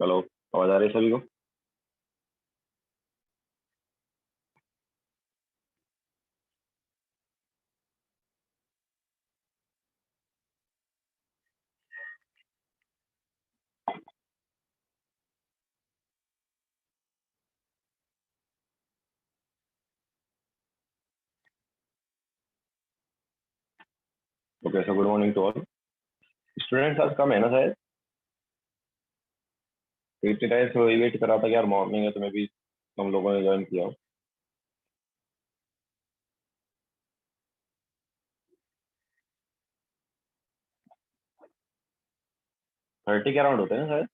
Hello. आवाज आ रही है सभी को? Okay, so good morning to all. Students आज कम है ना शायद? तो इतने टाइम से वही वेट कर रहा था कि यार मॉर्निंग है तो मैं भी हम लोगों ने ज्वाइन किया हो। 30 के अराउंड होते हैं ना शायद।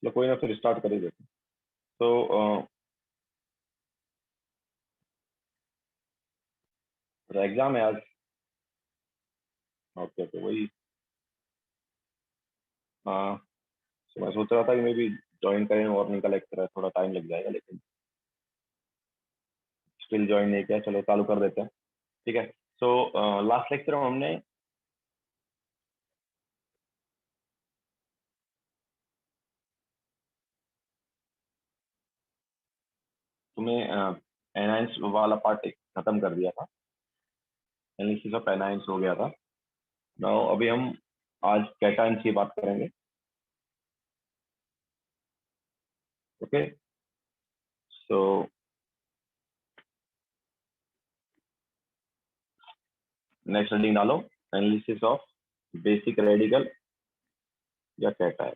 तो कोई ना, फिर स्टार्ट कर ही देते हैं। तो एग्जाम है आज। ओके ओके, वही। हाँ, तो मैं सोच रहा था कि मैं भी ज्वाइन करें, मॉर्निंग का लेक्चर है, थोड़ा टाइम लग जाएगा लेकिन स्टिल ज्वाइन नहीं किया। चलो चालू कर देते हैं। ठीक है। सो लास्ट लेक्चर में हमने तुम्हें एनाइंस वाला पार्ट खत्म कर दिया था। एनालिसिस ऑफ एनाइंस हो गया था। नाउ अभी हम आज कैटायंस की बात करेंगे। ओके। सो नेक्स्ट हेडिंग डालो, एनालिसिस ऑफ बेसिक रेडिकल या कैटायन।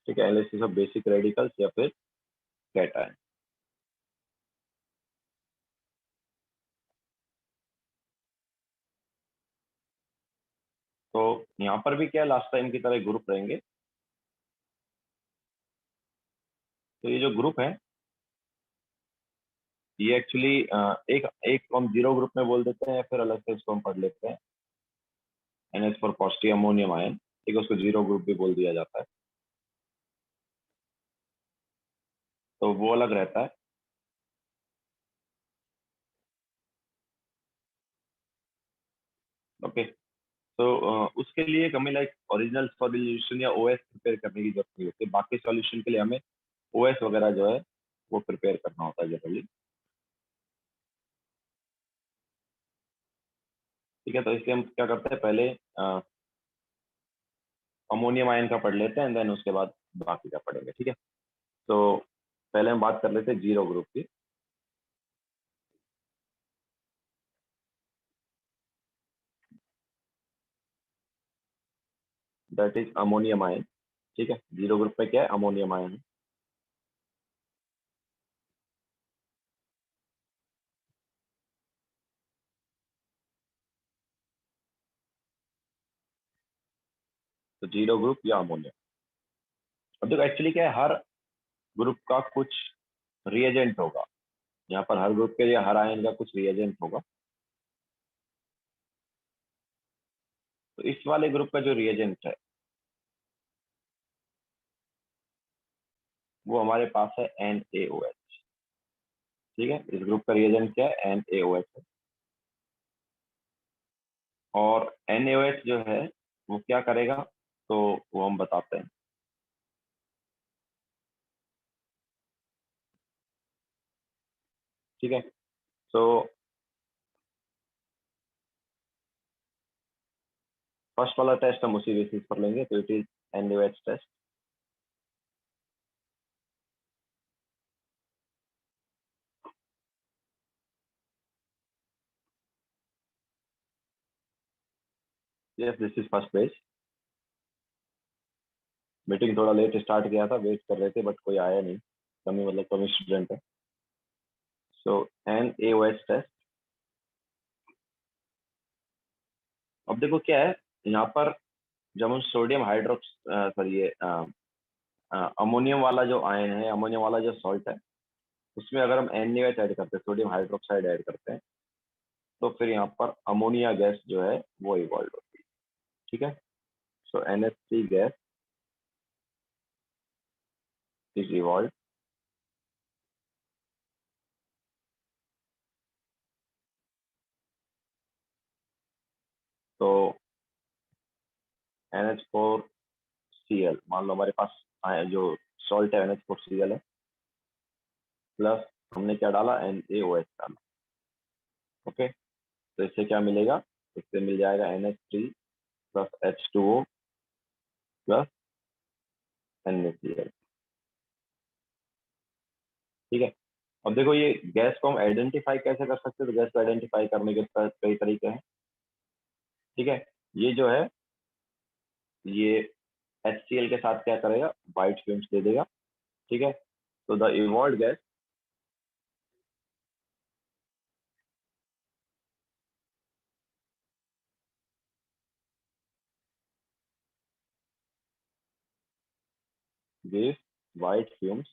ठीक है, एनालिसिस ऑफ बेसिक रेडिकल्स या फिर कैटायन। तो यहाँ पर भी क्या लास्ट टाइम की तरह ग्रुप रहेंगे। तो ये जो ग्रुप है ये एक्चुअली एक एक को हम जीरो ग्रुप में बोल देते हैं, या फिर अलग से इसको हम पढ़ लेते हैं NH for positive ammonium ion. ठीक है, उसको जीरो ग्रुप भी बोल दिया जाता है। तो वो अलग रहता है। ओके। तो उसके लिए हमें लाइक ओरिजिनल सॉल्यूशन या OS प्रिपेयर करने की जरूरत नहीं होती। बाकी सॉल्यूशन के लिए हमें OS वगैरह जो है वो प्रिपेयर करना होता है जनरली। ठीक है, तो इसलिए हम क्या करते हैं, पहले अमोनियम आयन का पढ़ लेते हैं, देन उसके बाद बाकी का पढ़ेंगे। ठीक है। तो पहले हम बात कर लेते हैं जीरो ग्रुप की। That is ammonium ion. ठीक है, जीरो ग्रुप में क्या है, अमोनियम आयन। तो जीरो ग्रुप या अमोनियम। अब देखो एक्चुअली क्या है, हर ग्रुप का कुछ रिएजेंट होगा। यहाँ पर हर ग्रुप के लिए हर आयन का कुछ रिएजेंट होगा। तो इस वाले ग्रुप का जो रिएजेंट है वो हमारे पास है NaOH। ठीक है, इस ग्रुप का रिएजेंट क्या है, NaOH है। और NaOH जो है वो क्या करेगा, तो वो हम बताते हैं। ठीक है। तो फर्स्ट वाला टेस्ट हम उसी बेसिस पर लेंगे, तो it is NaOH test. Yes, this is first page. Meeting थोड़ा लेट स्टार्ट किया था, वेट कर रहे थे बट कोई आया नहीं। कमी मतलब कमी स्टूडेंट है। सो NaOH टेस्ट। अब देखो क्या है यहाँ पर, जब हम सोडियम हाइड्रोक्स सॉरी ये अमोनियम वाला जो आयन है, अमोनियम वाला जो सॉल्ट है, उसमें अगर हम NaOH ऐड करते हैं, सोडियम हाइड्रोक्साइड ऐड करते हैं, तो फिर यहाँ पर अमोनिया गैस जो है वो इवॉल्व होती है। ठीक है, सो NH3 गैस इज इवॉल्व तो NH4Cl, मान लो हमारे पास जो सॉल्ट है NH4Cl है, प्लस हमने क्या डाला, NaOH डाला। ओके, तो इससे क्या मिलेगा, इससे मिल जाएगा NH3 plus H2O plus NaCl। ठीक है, अब देखो ये गैस को हम आइडेंटिफाई कैसे कर सकते हैं, तो गैस को आइडेंटिफाई करने के कई तरीके हैं। ठीक है, ये जो है ये HCl के साथ क्या करेगा, वाइट फिल्म्स दे देगा। ठीक है, तो the evolve gas gives white films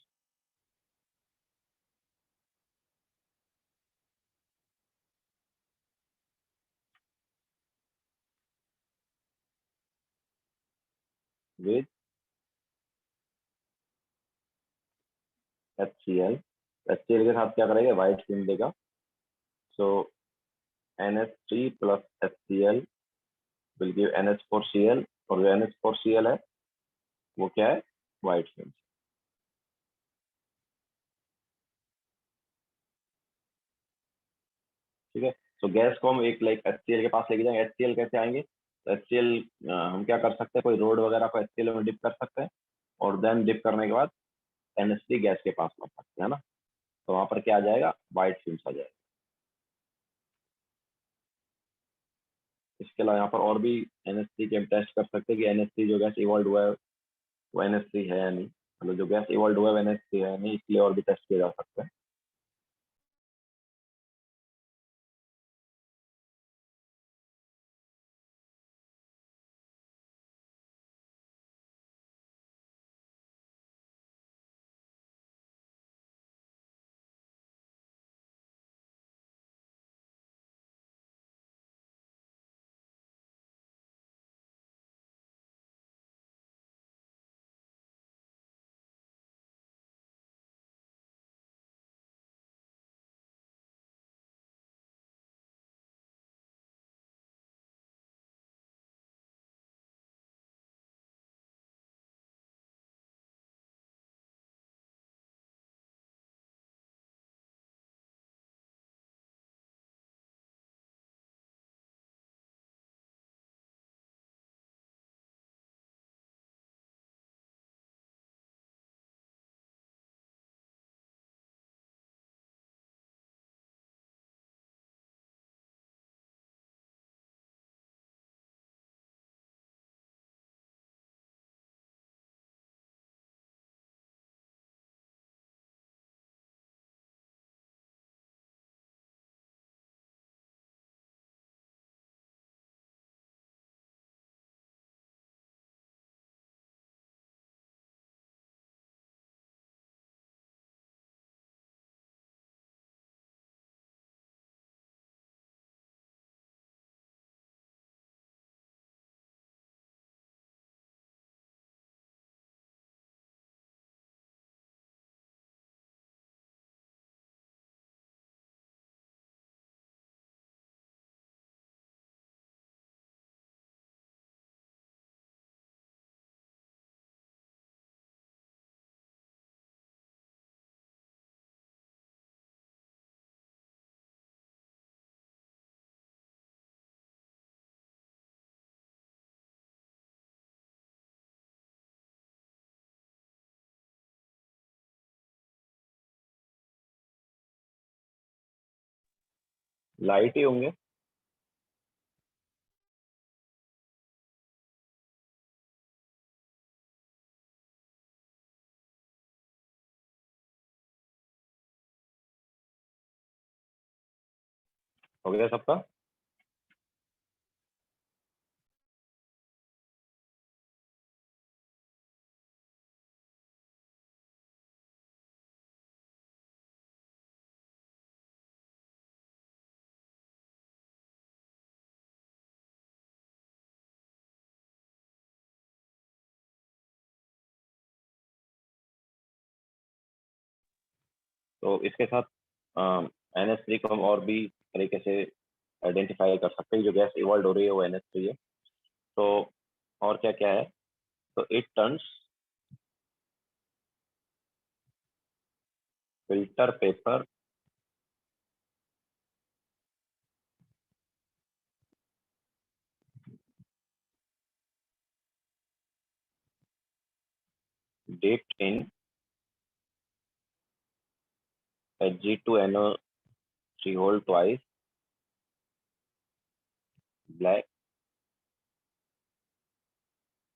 with HCl। HCl के साथ क्या करेगा, वाइट फिल्म देगा। सो NH3 plus HCl will give NH4Cl, और जो NH4Cl है वो क्या है, वाइट फिल्म। ठीक है, तो गैस को हम एक लाइक HCl के पास लेके जाएंगे। HCl कैसे आएंगे, तो HCl हम क्या कर सकते हैं, कोई रोड वगैरह को HCl में डिप कर सकते हैं, और देन डिप करने के बाद NH3 गैस के पास ला सकते हैं ना, तो वहां पर क्या आ जाएगा, वाइट फिल्म्स आ जाएगा। इसके अलावा यहाँ पर और भी NH3 के हम टेस्ट कर सकते हैं कि NH3 जो गैस इवॉल्व हुआ है वो NH3 है या नहीं, मतलब जो गैस इवॉल्व हुआ है वो NH3 है या नहीं, इसलिए और भी टेस्ट किए जा सकते हैं। लाइट ही होंगे। हो गया सबका। तो इसके साथ NH3 को हम और भी तरीके से आइडेंटिफाई कर सकते हैं। जो गैस इवॉल्व हो रही है वो NH3 है। तो और क्या क्या है, तो it turns filter paper dipped in Hg2NO3 whole twice black।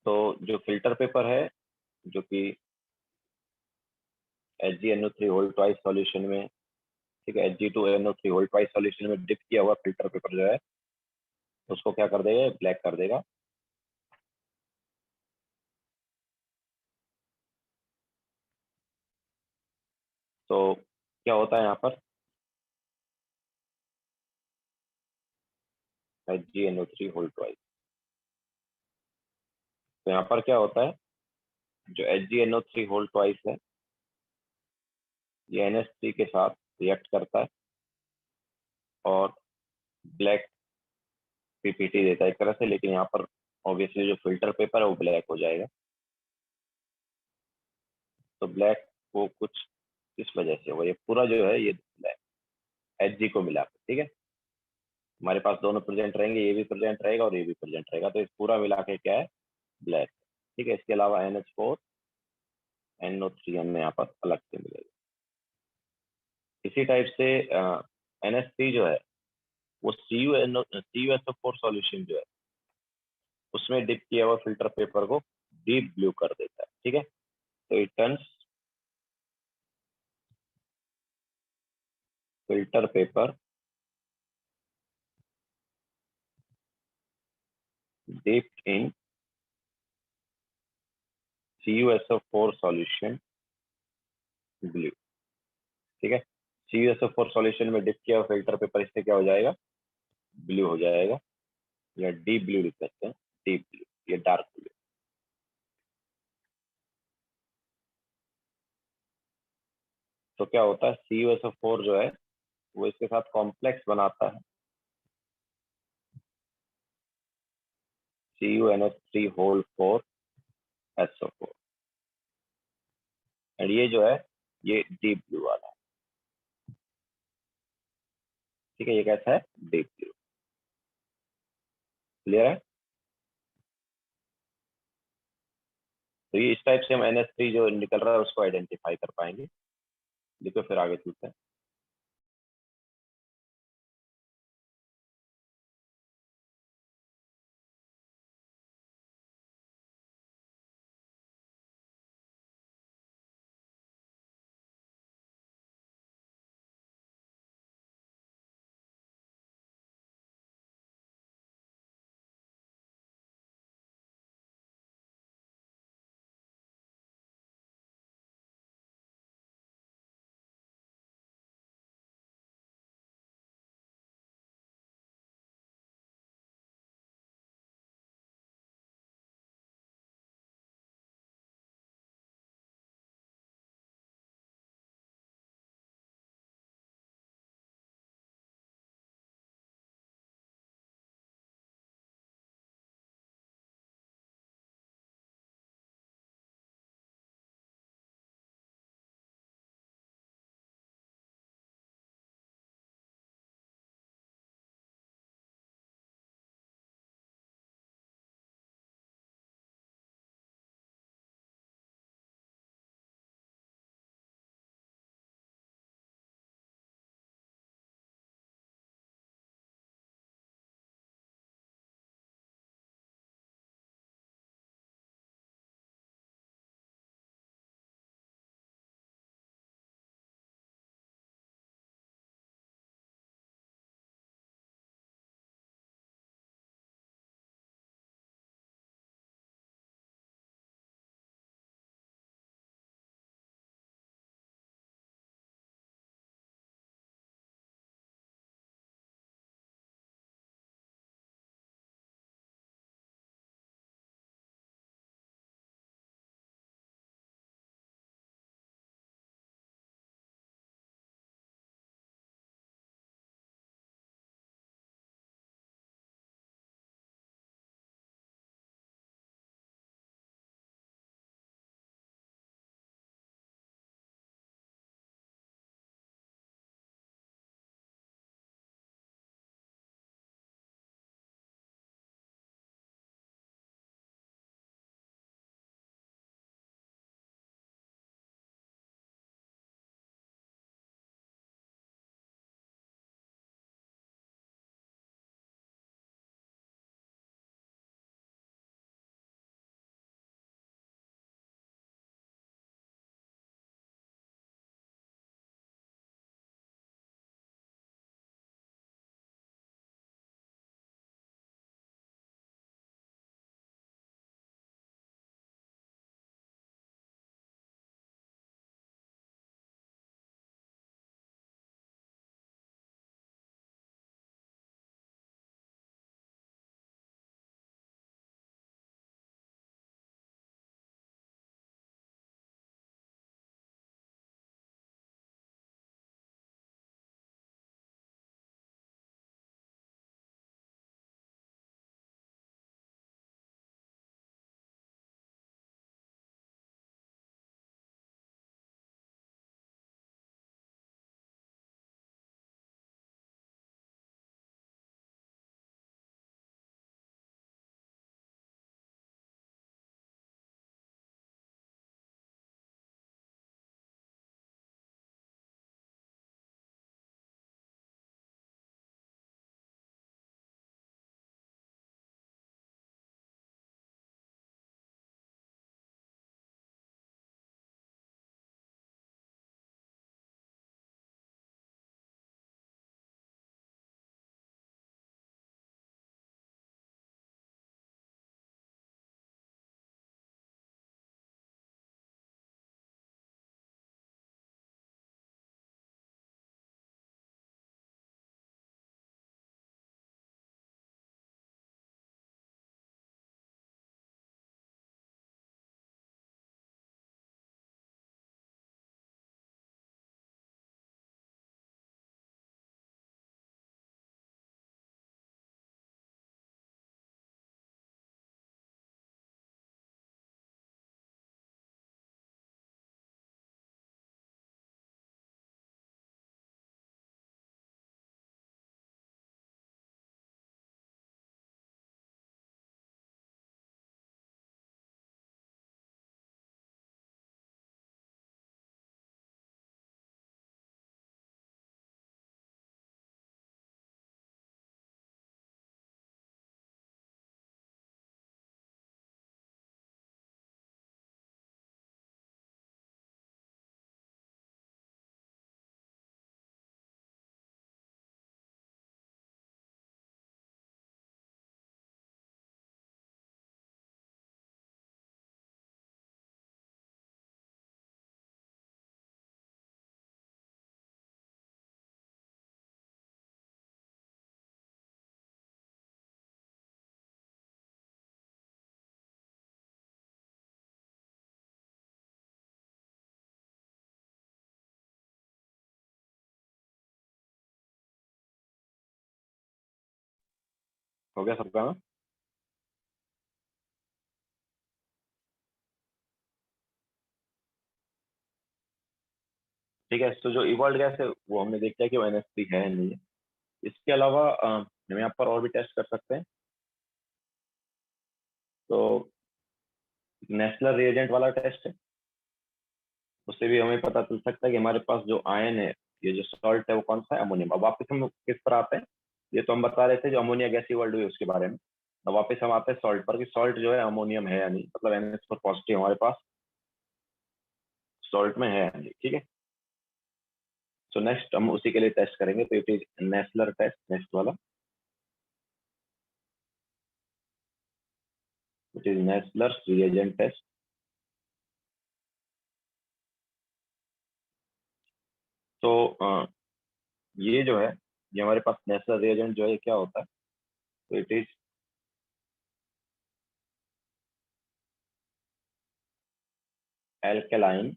तो जो फिल्टर पेपर है, जो कि HgNO3 होल ट्वाइस सॉल्यूशन में, ठीक है, Hg2NO3 होल ट्वाइस सॉल्यूशन में डिप किया हुआ फिल्टर पेपर जो है, उसको क्या कर देगा, ब्लैक कर देगा। तो क्या होता है यहाँ पर, HgNO3 होल ट्वाइस, तो यहाँ पर क्या होता है, जो HgNO3 होल ट्वाइस है ये NH3 के साथ रिएक्ट करता है और ब्लैक पीपीटी देता है एक तरह से, लेकिन यहाँ पर ऑब्वियसली जो फिल्टर पेपर है वो ब्लैक हो जाएगा। तो ब्लैक को कुछ इस वजह से होगा, ये पूरा जो है ये ब्लैक Hg को मिला के, ठीक है, हमारे पास दोनों प्रेजेंट रहेंगे, ये भी प्रेजेंट रहेगा और ये भी प्रेजेंट रहेगा, तो इस पूरा मिला के क्या है, ब्लैक। ठीक है, इसके अलावा NH4 NO3 हमें यहाँ पर अलग से मिलेगा। इसी टाइप से NH3 जो है वो CuSO4 सॉल्यूशन जो है उसमें डिप किया हुआ फिल्टर पेपर को डीप ब्लू कर देता है। ठीक है, तो it turns filter paper dipped in CuSO4 solution blue. ठीक है, CuSO4 सॉल्यूशन में डिप किया हुआ फिल्टर पेपर इससे क्या हो जाएगा, ब्लू हो जाएगा, या डीप ब्लू लिख सकते हैं, डीप ब्लू, ये डार्क ब्लू। तो क्या होता है, CuSO4 जो है वो इसके साथ कॉम्प्लेक्स बनाता है, CuNH3 होल 4 SO4, और ये जो है ये डीप ब्लू वाला है। ठीक है, ये कैसा है, डीप ब्लू। क्लियर है, तो ये इस टाइप से हम NH3 जो निकल रहा है उसको आइडेंटिफाई कर पाएंगे। देखो फिर आगे चलते हैं। हो गया सबका ना? ठीक है, तो जो इवॉल्व गैस है वो हमने देख लिया कि वो NH3 है नहीं है। इसके अलावा हम यहाँ पर और भी टेस्ट कर सकते हैं। तो नेशनल रिएजेंट वाला टेस्ट है, उससे भी हमें पता चल सकता है कि हमारे पास जो आयन है, ये जो सॉल्ट है वो कौन सा है, अमोनियम। अब वापस हम किस पर आते हैं, ये तो हम बता रहे थे जो अमोनिया गैस इवॉल्व हुई उसके बारे में। अब वापस हम आते हैं सॉल्ट पर कि सॉल्ट जो है अमोनियम है या नहीं, मतलब NH4 पॉजिटिव हमारे पास सॉल्ट में है या नहीं। ठीक है, तो नेक्स्ट हम उसी के लिए टेस्ट करेंगे, तो it is Nessler test, next वाला it is Nessler reagent test. तो ये जो है, ये हमारे पास नेस्लर रिएजेंट जो है क्या होता है, तो it is alkaline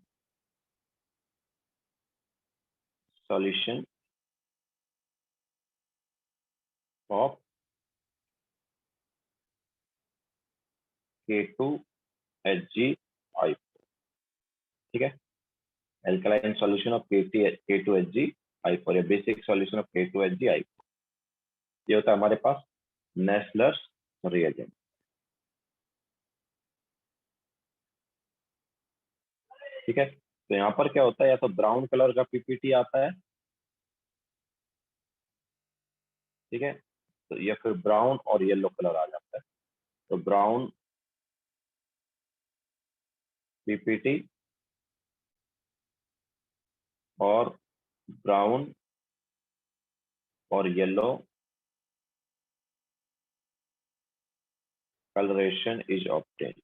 solution of K2HgI। ठीक है, alkaline solution of K2HgI4 या बेसिक solution of K2HgI4, ये होता है हमारे पास नेस्लर्स रिएजेंट। ठीक है, तो यहाँ पर क्या होता है, या तो ब्राउन कलर का पीपीटी आता है, ठीक है, तो या फिर ब्राउन और येलो कलर आ जाता है। तो ब्राउन पीपीटी और ब्राउन और येलो coloration is obtained।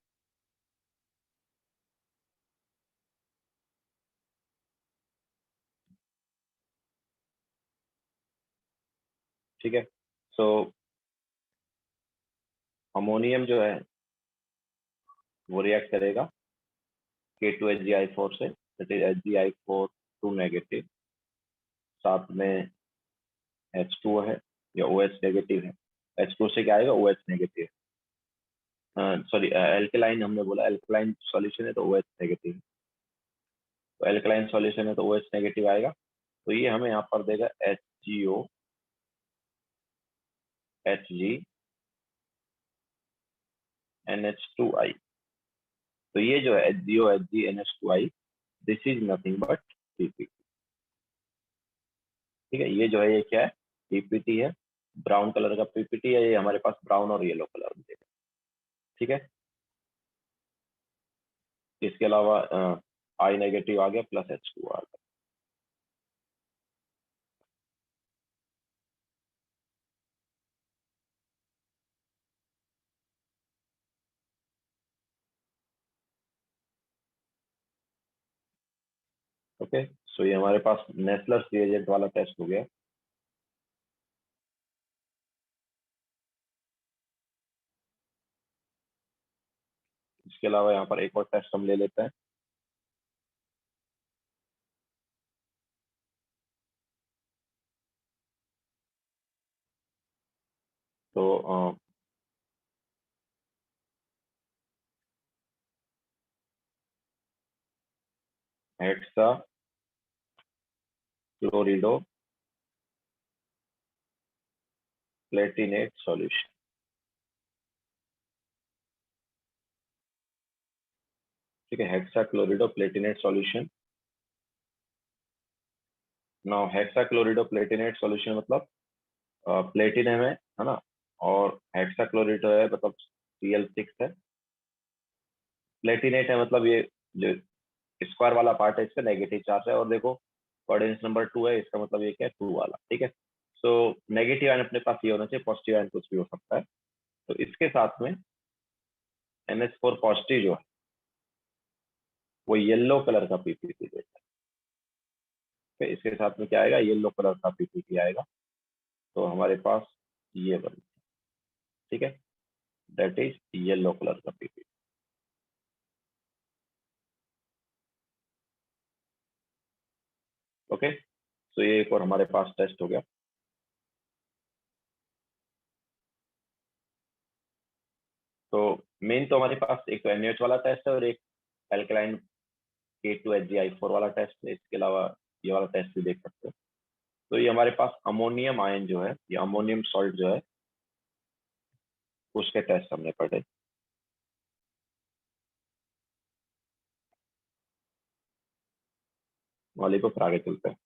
ठीक है, सो अमोनियम जो है वो रिएक्ट करेगा K2HgI4 से, दैट इज HgI4 2 नेगेटिव, साथ में H2 है या OH नेगेटिव है। H2 से क्या आएगा, OH नेगेटिव। सॉरी, एल्केलाइन हमने बोला, एल्केलाइन सॉल्यूशन है तो OH नेगेटिव, तो एल्केलाइन सॉल्यूशन है तो OH नेगेटिव आएगा। तो ये हमें यहाँ पर देगा HgO Hg NH2I। तो ये जो है HgO Hg NH2I, this is nothing but PPT. ठीक है, ये जो है ये क्या है, पीपीटी है, ब्राउन कलर का पीपीटी है, ये हमारे पास ब्राउन और येलो कलर में देगा। ठीक है, इसके अलावा आई नेगेटिव आ गया प्लस H2 आ गया। ओके, सो ये हमारे पास नेस्लर रिएजेंट वाला टेस्ट हो गया। इसके अलावा यहाँ पर एक और टेस्ट हम ले लेते हैं। तो हेक्सा क्लोरिडो प्लेटिनेट सॉल्यूशन। ठीक है, hexachloroplatinate solution. Now hexachloroplatinate solution मतलब प्लेटिनम है ना, और हेक्सा क्लोरिडो है मतलब Cl6 है। प्लेटिनेट है मतलब ये जो स्क्वायर वाला पार्ट है, इस पे नेगेटिव चार्ज है, और देखो कोऑर्डिनेट नंबर 2 है, इसका मतलब ये क्या है, 2 वाला। ठीक है, सो नेगेटिव आयन अपने पास ये होना चाहिए, पॉजिटिव आयन कुछ भी हो सकता है। तो इसके साथ में NH4 पॉजिटिव जो है वो येलो कलर का पीपीटी देता है। इसके साथ में क्या आएगा, येलो कलर का पीपीटी आएगा, तो हमारे पास ये बन, ठीक है, दैट इज येलो कलर का पीपीटी। ओके, तो ये एक और हमारे पास टेस्ट हो गया। तो मेन तो हमारे पास एक तो NaOH वाला टेस्ट है और एक एल्कलाइन K2HgI4 वाला टेस्ट है। इसके अलावा ये वाला टेस्ट भी देख सकते हो। तो ये हमारे पास अमोनियम आयन जो है, ये अमोनियम सॉल्ट जो है, उसके टेस्ट हमने पढ़े। वाली को फिर आगे चलते हैं।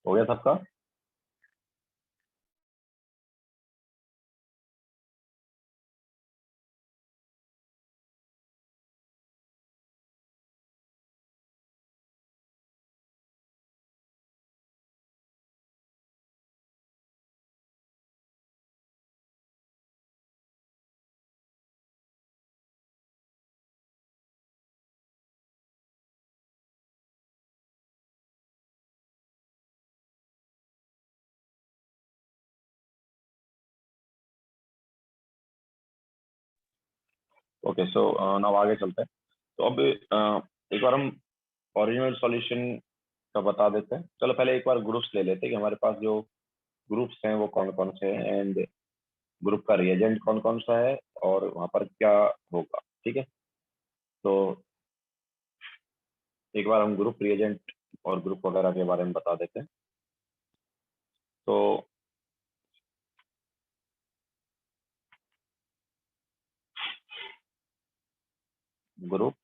हो गया सबका? ओके, सो नाउ आगे चलते हैं। तो अब एक बार हम ओरिजिनल सॉल्यूशन का बता देते हैं। चलो पहले एक बार ग्रुप्स ले लेते हैं कि हमारे पास जो ग्रुप्स हैं वो कौन कौन से हैं, एंड ग्रुप का रिएजेंट कौन कौन सा है और वहाँ पर क्या होगा। ठीक है, तो एक बार हम ग्रुप रिएजेंट और ग्रुप वगैरह के बारे में बता देते हैं। तो group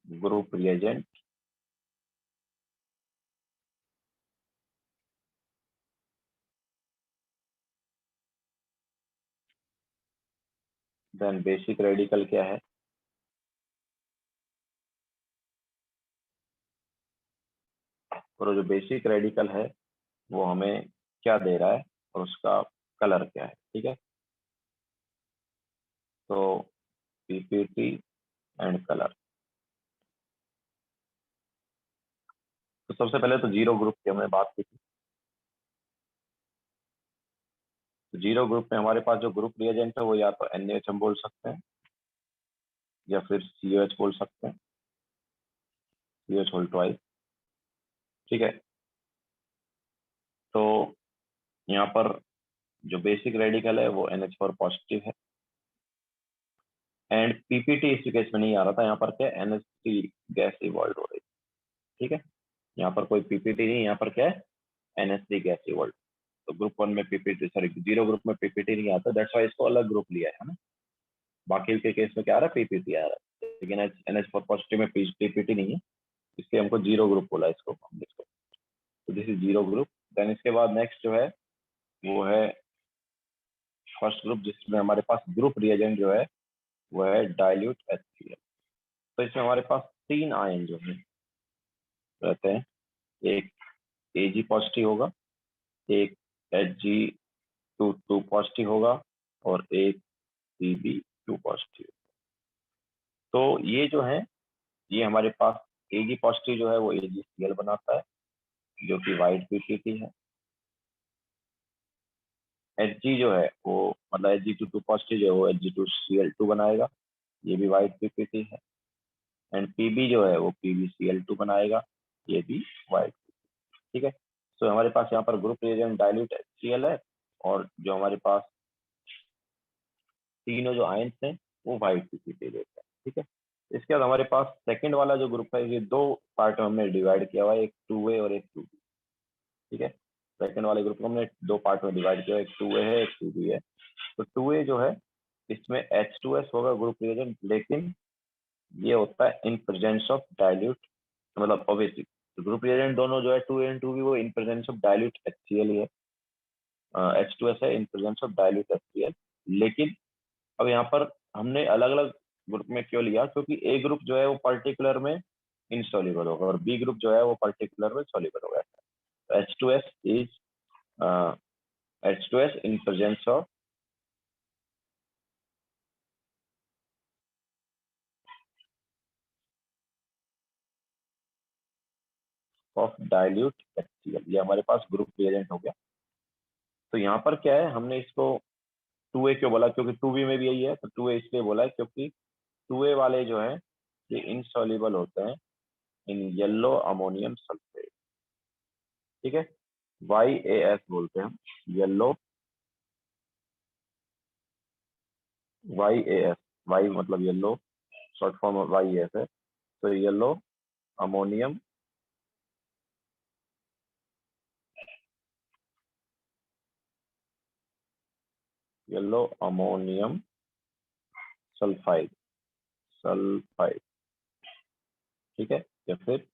group reagent, then basic radical क्या है, और जो बेसिक रेडिकल है वो हमें क्या दे रहा है और उसका कलर क्या है। ठीक है, तो पीपीटी एंड कलर। तो सबसे पहले तो जीरो ग्रुप की हमने बात की थी। तो जीरो ग्रुप में हमारे पास जो ग्रुप रिएजेंट है वो या तो NaOH हम बोल सकते हैं या फिर COH बोल सकते हैं, COH होल ट्वाइस। ठीक है, तो यहाँ पर जो बेसिक रेडिकल है वो NH4 पॉजिटिव है एंड पीपीटी इस केस में नहीं आ रहा था, यहाँ पर क्या NH3 गैस इवॉल्व हो रही है। ठीक है, यहाँ पर कोई पीपीटी नहीं, यहाँ पर क्या है NH3 गैस इवॉल्व। तो ग्रुप वन में पीपीटी, सॉरी जीरो ग्रुप में पीपीटी नहीं आता, दैट्स वाई इसको अलग ग्रुप लिया है ना। बाकी के केस में क्या आ रहा है, पीपीटी आ रहा है, लेकिन NH4 पॉजिटिव में पीपीटी नहीं है, इसलिए हमको जीरो ग्रुप बोला इसको हमने इसको। तो this is zero group. Then इसके बाद नेक्स्ट जो है वो है फर्स्ट ग्रुप, जिसमें हमारे पास ग्रुप रिएजेंट जो है वो है डाइल्यूट HCl। तो इसमें हमारे पास 3 आयन जो है रहते हैं, एक Ag पॉजिटिव होगा, एक Hg2 पॉजिटिव होगा और एक Pb2 पॉजिटिव। तो ये जो है ये हमारे पास Ag पॉजिटिव जो है वो AgCl बनाता है जो कि वाइट पीपीटी है। Hg जो है वो मतलब Hg2 पॉजिटिव जो है वो Hg2Cl2 बनाएगा, ये भी वाइट पीपीटी है। एंड Pb जो है वो PbCl2 बनाएगा, ये भी वाइट। ठीक है, तो हमारे पास यहाँ पर ग्रुप रिएजेंट डाइल्यूट HCl है और जो हमारे पास तीनों जो आयंस हैं वो वाइट पीपीटी देते हैं। ठीक है, इसके बाद हमारे पास सेकंड वाला जो ग्रुप है ये दो पार्ट में हमने डिवाइड किया हुआ है, एक 2A और एक 2B। ठीक है, सेकंड वाले ग्रुप को हमने दो पार्ट में डिवाइड किया, एक 2A है एक 2B है। तो 2A जो है इसमें H2S होगा ग्रुप रिएजेंट, लेकिन ये होता है इन प्रेजेंस ऑफ डाइल्यूट, मतलब ऑब्वियसली ग्रुप रिएजेंट दोनों जो है 2A एंड 2B वो इन प्रेजेंस ऑफ डाइल्यूट HCl ही है, H2S है इन प्रेजेंस ऑफ डाइल्यूट HCl। लेकिन अब यहाँ पर हमने अलग अलग ग्रुप में क्यों लिया, क्योंकि ए ग्रुप जो है वो पर्टिकुलर में इनसॉल्युबल होगा और बी ग्रुप जो है वो पर्टिकुलर में सॉल्युबल होगा। H2S is H2S in presence of dilute HCl, ये हमारे पास ग्रुप रिएजेंट हो गया। तो यहाँ पर क्या है, हमने इसको 2A क्यों बोला, क्योंकि 2B में भी यही है, तो 2A इसलिए बोला है क्योंकि 2A वाले जो है ये इनसॉल्युबल होते हैं इन येलो अमोनियम सल्फेट। ठीक है, YAS बोलते हैं हम, येलो YAS, वाई मतलब येलो, शॉर्ट फॉर्म YAS है। तो yellow ammonium yellow ammonium sulphide, sulphide. ठीक है, या फिर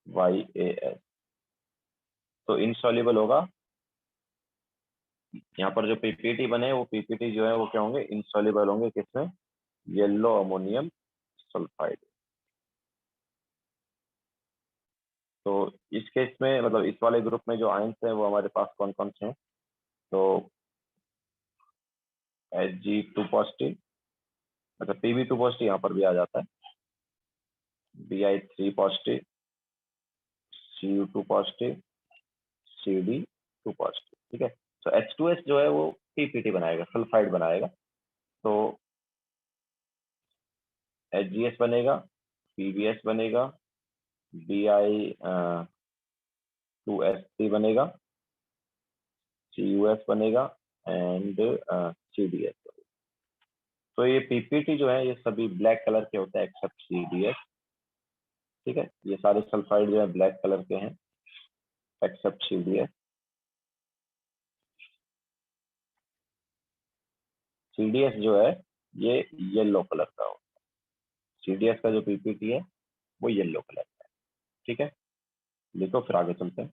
YAS। तो इनसॉल्युबल होगा, यहाँ पर जो पीपीटी बने वो पीपीटी जो है वो क्या होंगे, इनसॉल्युबल होंगे किसमें, येलो अमोनियम सल्फाइड। तो इस केस में मतलब इस वाले ग्रुप में जो आयंस हैं वो हमारे पास कौन कौन से हैं, तो Hg2 पॉजिटिव, अच्छा Pb2 पॉजिटिव यहाँ पर भी आ जाता है, Bi3 positive, Cu2 positive, Cd2 positive. ठीक है, तो H2S जो है वो पीपीटी बनाएगा, सल्फाइड बनाएगा। तो HGS बनेगा, PbS बनेगा, Bi2S3 बनेगा, CUS बनेगा एंड CDS। तो ये पीपीटी जो है ये सभी ब्लैक कलर के होते हैं एक्सेप्ट CDS। ठीक है, ये सारे सल्फाइड जो है ब्लैक कलर के हैं एक्सेप्ट CDS। CDS जो है ये येलो कलर का हो, CDS का जो पीपीटी है वो येलो कलर का है। ठीक है, लिखो फिर आगे चलते हैं।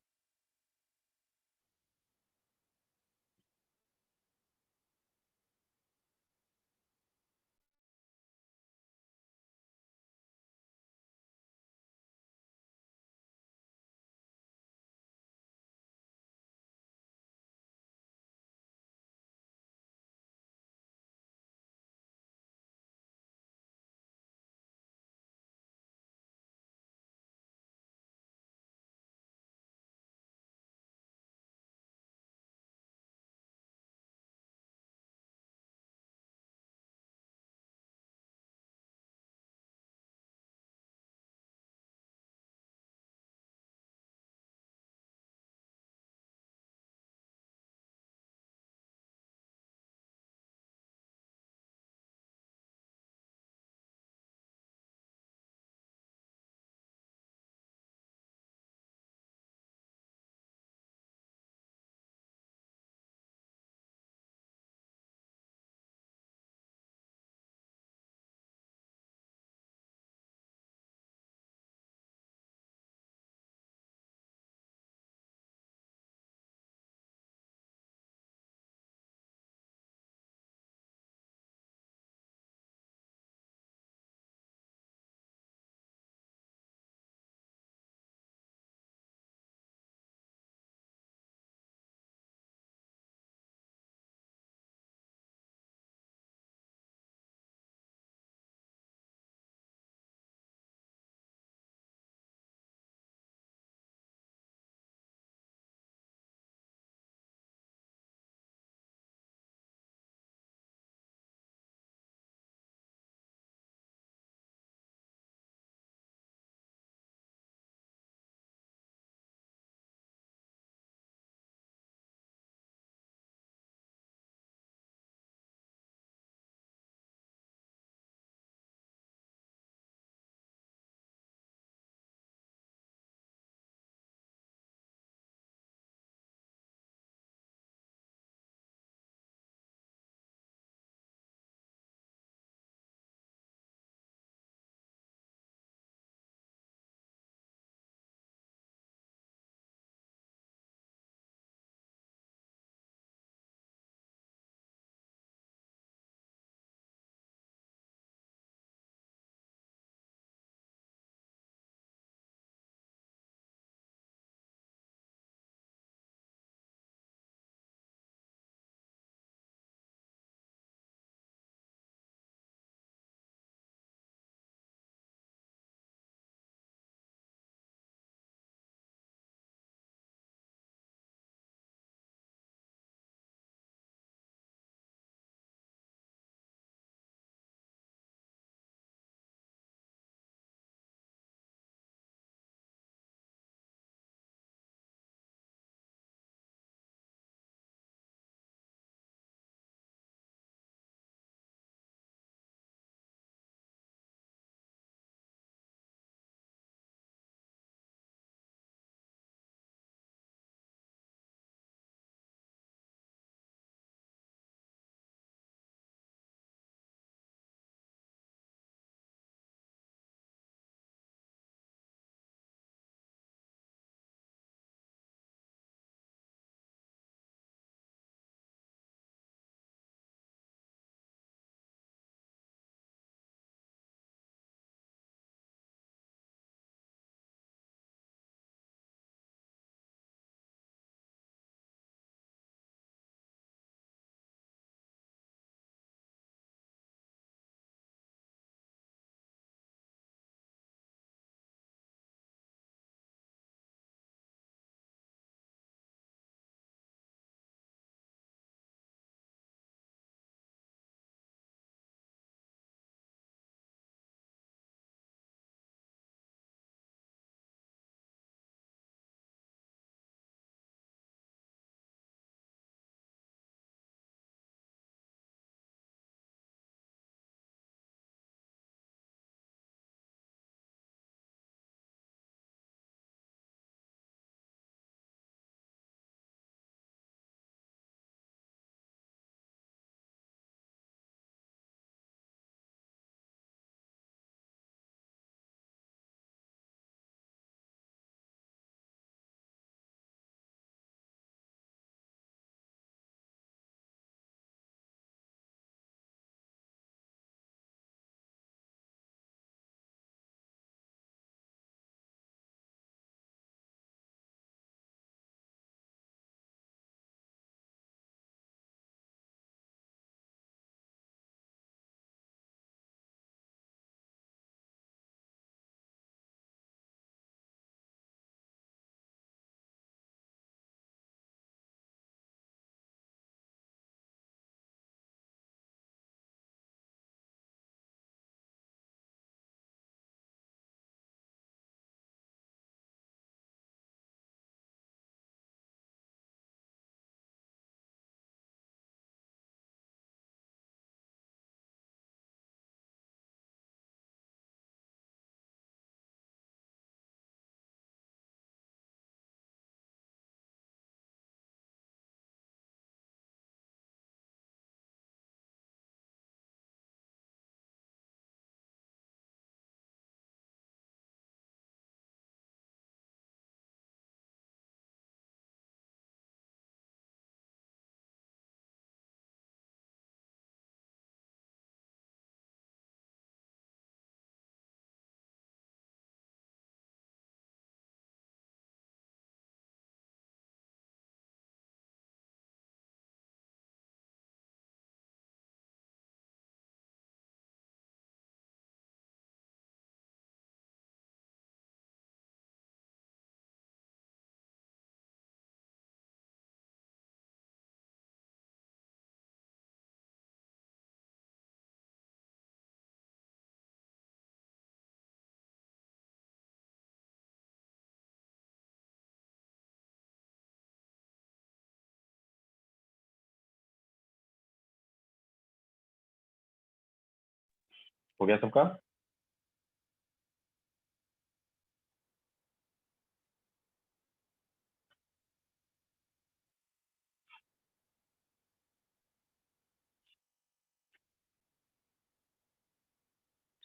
हो गया सबका?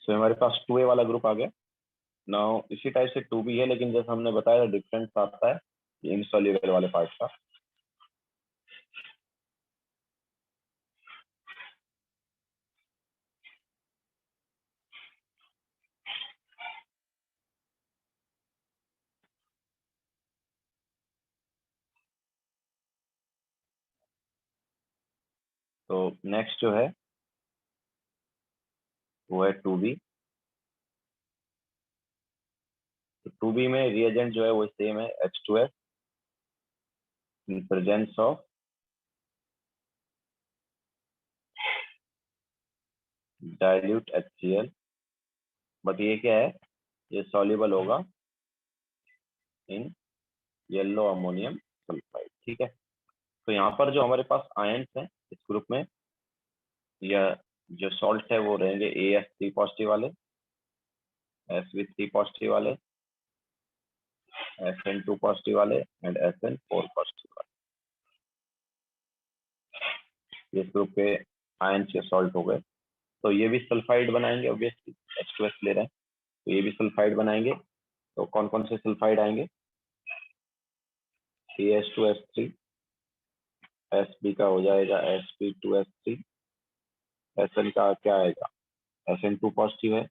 तो हमारे पास 2A वाला ग्रुप आ गया। नाउ इसी टाइप से 2B है, लेकिन जैसे हमने बताया डिफरेंस आता है इनसॉल्युबल वाले पार्ट का। तो नेक्स्ट जो है वो है 2B। तो 2B में रिएजेंट जो है वो सेम है, H2S in presence of dilute HCl। But ये क्या है, ये सॉल्युबल होगा इन येलो अमोनियम सल्फाइड। ठीक है, तो यहाँ पर जो हमारे पास आयंस हैं इस ग्रुप में, या जो सॉल्ट है वो रहेंगे AS3 पॉजिटिव वाले, SV3 पॉजिटिव वाले, SN2 पॉजिटिव वाले एंड SN4 पॉजिटिव वाले। इस ग्रुप के आयंस के सॉल्ट हो गए। तो ये भी सल्फाइड बनाएंगे, ऑब्वियसली H2S ले रहे हैं तो ये भी सल्फाइड बनाएंगे। तो कौन कौन से सल्फाइड आएंगे? CH2S3, Sb का हो जाएगा Sp2S3, Sn का क्या आएगा, Sn2 पॉजिटिव है,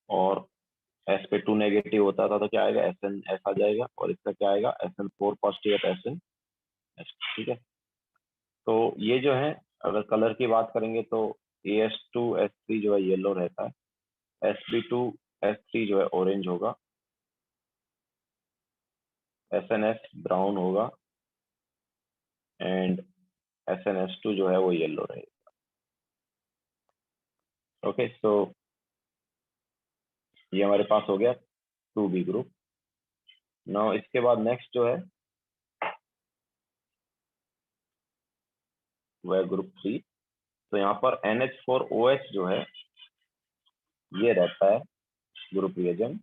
और एस पे 2 नेगेटिव होता था तो क्या आएगा, SnS आ जाएगा, और इसका क्या आएगा, SN4 पॉजिटिव है तो SnS। ठीक है, तो ये जो है अगर कलर की बात करेंगे तो AS2S3 जो है येलो रहता है, Sp2S3 जो है ऑरेंज होगा, SNS ब्राउन होगा एंड SnS2 जो है वो येलो रहेगा। ओके, सो ये हमारे पास हो गया 2B ग्रुप। नाउ इसके बाद नेक्स्ट जो है वह ग्रुप 3। तो यहाँ पर NH4OH जो है ये रहता है ग्रुप रिएजेंट,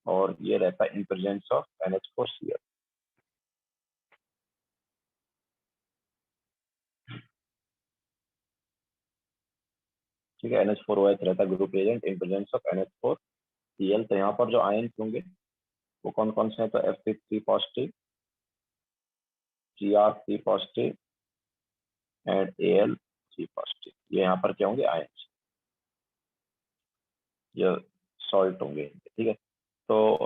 और ये रहता है इन प्रेजेंस ऑफ NH4Cl। ठीक है, NH4OH रहता है group reagent in presence of NH4Cl। तो यहाँ पर जो आयंस होंगे वो कौन कौन से हैं, तो Fe3 positive, Gr3 positive and Al3 positive. ये यहाँ पर क्या होंगे, आयंस, ये सॉल्ट होंगे। ठीक है, तो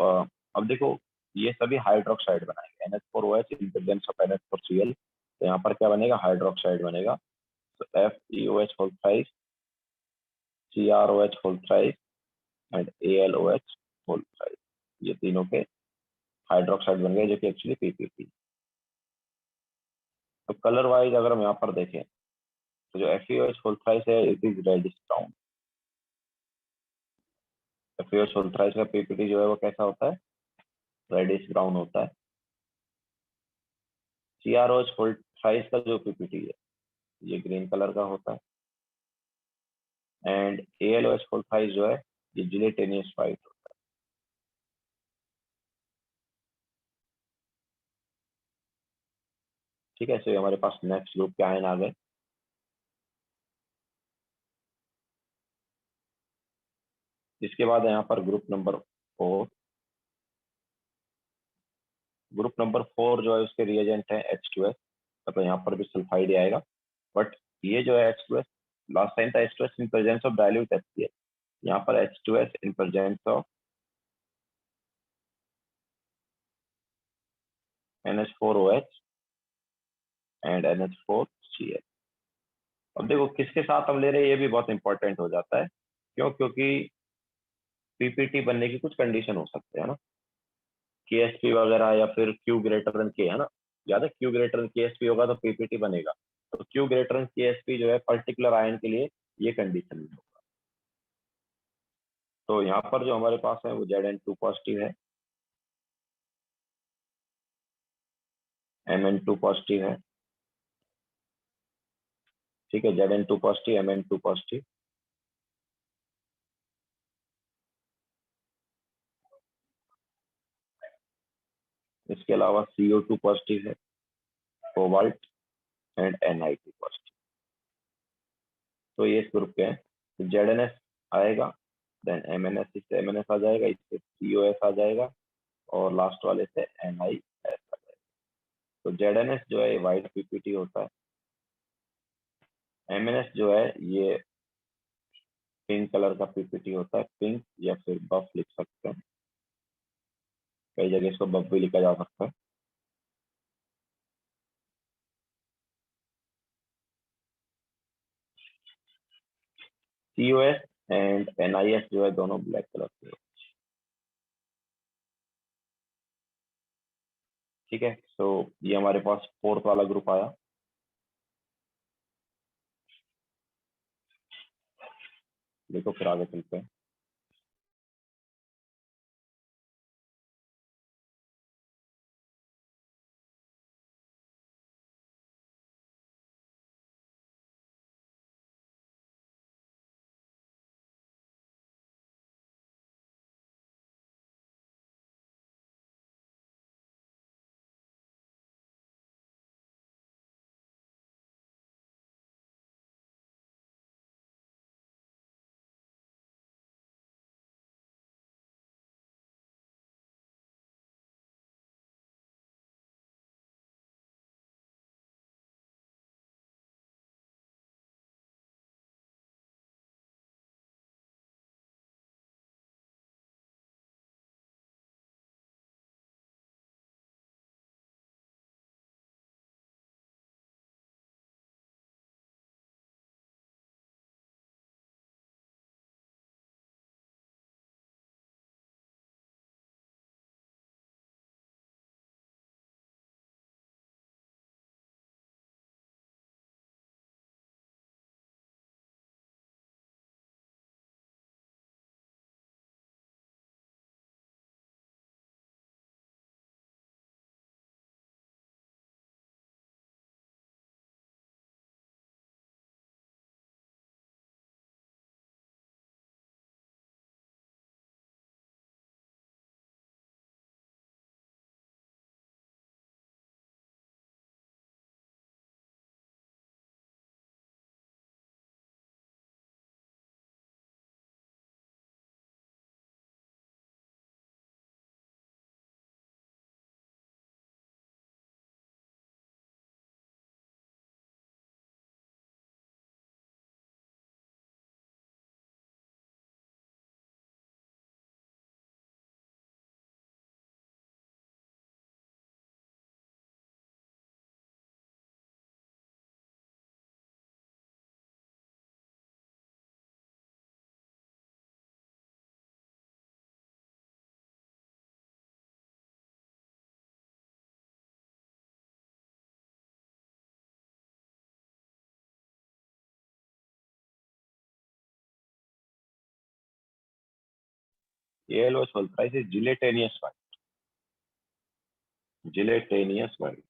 अब देखो ये सभी हाइड्रोक्साइड बनाएंगे, NH4OH in presence of NH4Cl। तो यहाँ पर क्या बनेगा, हाइड्रोक्साइड बनेगा। तो FeOH whole thrice, CrOH whole thrice and AlOH whole thrice, ये तीनों के हाइड्रोक्साइड बन गए, जो कि एक्चुअली PPT। तो कलर वाइज अगर हम यहाँ पर देखें तो जो FeOH होल थ्राइस है it is reddish brown. FeOH whole thrice का PPT जो है वो कैसा होता है, रेडिश ब्राउन होता है। CrOH होल थ्राइस का जो PPT है ये ग्रीन कलर का होता है, एंड AlOH होल थ्राइस जो है ये जिलेटिनियस वाइट होता है। ठीक है, तो हमारे पास नेक्स्ट ग्रुप के आयन आ गए। इसके बाद यहाँ पर ग्रुप नंबर 4। ग्रुप नंबर 4 जो है उसके रिएजेंट है H2S। तो यहाँ पर भी सल्फाइड ही आएगा, बट ये जो है H2S, लास्ट टाइम था H2S in presence of dilute HCl, यहाँ पर H2S in presence of NH4OH and NH4Cl। अब देखो किसके साथ हम ले रहे हैं ये भी बहुत इंपॉर्टेंट हो जाता है। क्यों? क्योंकि PPT बनने की कुछ कंडीशन हो सकते हैं ना, KSP वगैरह, या फिर Q ग्रेटर देन K, है ना। याद है, Q ग्रेटर देन KSP होगा तो PPT बनेगा। तो Q ग्रेटर देन KSP जो है पर्टिकुलर आयन के लिए ये कंडीशन में होगा। तो यहाँ पर जो हमारे पास है वो Zn2 पॉजिटिव है, Mn2 पॉजिटिव है। ठीक है, Zn2 पॉजिटिव, Mn2 पॉजिटिव, इसके अलावा CO2 पॉजिटिव है, कोबाल्ट एंड NiT पॉजिटिव। तो ये इस ग्रुप के हैं। तो ZnS आएगा, देन MnS से MnS आ जाएगा, इससे COS आ जाएगा और लास्ट वाले से NiS आ जाएगा। तो ZnS जो है वाइट PPT होता है, MnS जो है ये पिंक कलर का PPT होता है, पिंक या फिर बफ लिख सकते हैं, कई जगह इसको बफ भी लिखा जा सकता है। COS एंड NiS जो है दोनों ब्लैक कलर के हैं। ठीक है, तो ये हमारे पास फोर्थ वाला ग्रुप आया। देखो फिर आगे चलते हैं। Yellow sulfurize is gelatinous white. Gelatinous white.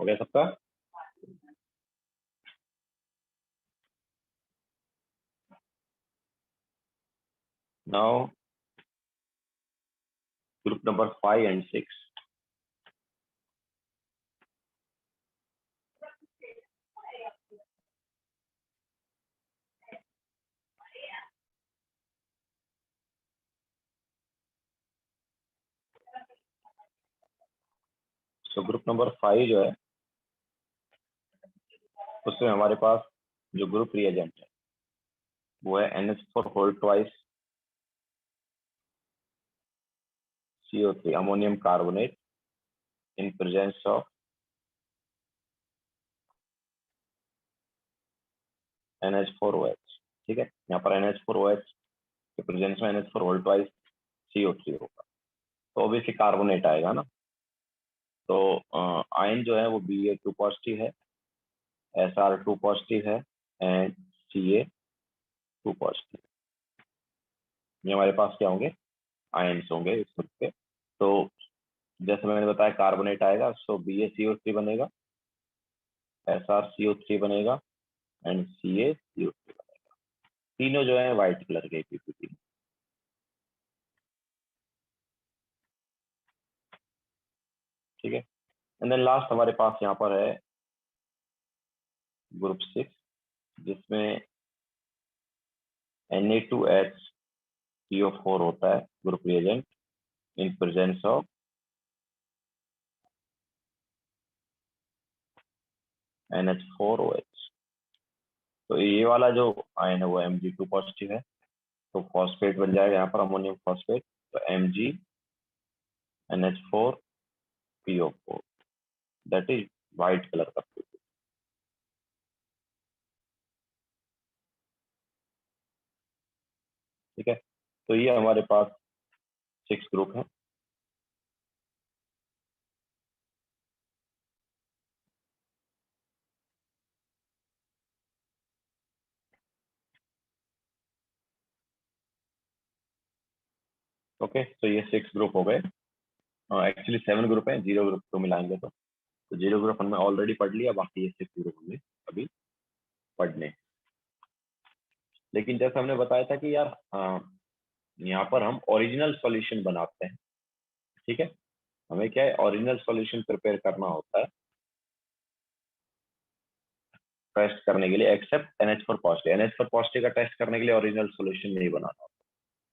हो गया सबका? Now group number 5 and 6. तो ग्रुप नंबर 5 जो है उसमें हमारे पास जो ग्रुप रिएजेंट है वो है NH4 whole twice CO3 ammonium carbonate in presence of NH4OH। ठीक है, यहाँ पर NH4OH के प्रेजेंस में NH4 होल ट्वाइस CO3 होगा, तो ऑब्वियसली कार्बोनेट आएगा ना। तो आयन जो है वो Ba2 पॉजिटिव है, Sr2 पॉजिटिव है एंड Ca2 पॉजिटिव। ये हमारे पास क्या होंगे? आयन्स होंगे इस ग्रुप पे। तो जैसे मैंने बताया कार्बोनेट आएगा, सो BaCO3 बनेगा, SrCO3 बनेगा एंड CaCO3 बनेगा। तीनों जो है व्हाइट कलर के पीपीटी। ठीक है, एंड देन लास्ट हमारे पास यहाँ पर है ग्रुप 6 जिसमें Na2HCO4 होता है group reagent in presence of NH4OH। तो ये वाला जो आयन है वो Mg2 पॉजिटिव है, तो फॉस्फेट बन जाएगा यहाँ पर अमोनियम फॉस्फेट, तो MgNH4PO4 that is white colour का। ठीक है, तो ये हमारे पास 6 ग्रुप है। ओके, तो ये 6 ग्रुप हो गए। एक्चुअली 7 ग्रुप है, 0 ग्रुप को मिलाएंगे तो 0 ग्रुप हमने ऑलरेडी पढ़ लिया, बाकी ये 6 ग्रुप हमें अभी पढ़ने। लेकिन जैसे हमने बताया था कि यार यहाँ पर हम ओरिजिनल सॉल्यूशन बनाते हैं। ठीक है, हमें क्या है, ओरिजिनल सॉल्यूशन प्रिपेयर करना होता है टेस्ट करने के लिए, except NH4 positive. NH4 positive का टेस्ट करने के लिए ओरिजिनल सॉल्यूशन नहीं बनाना होता,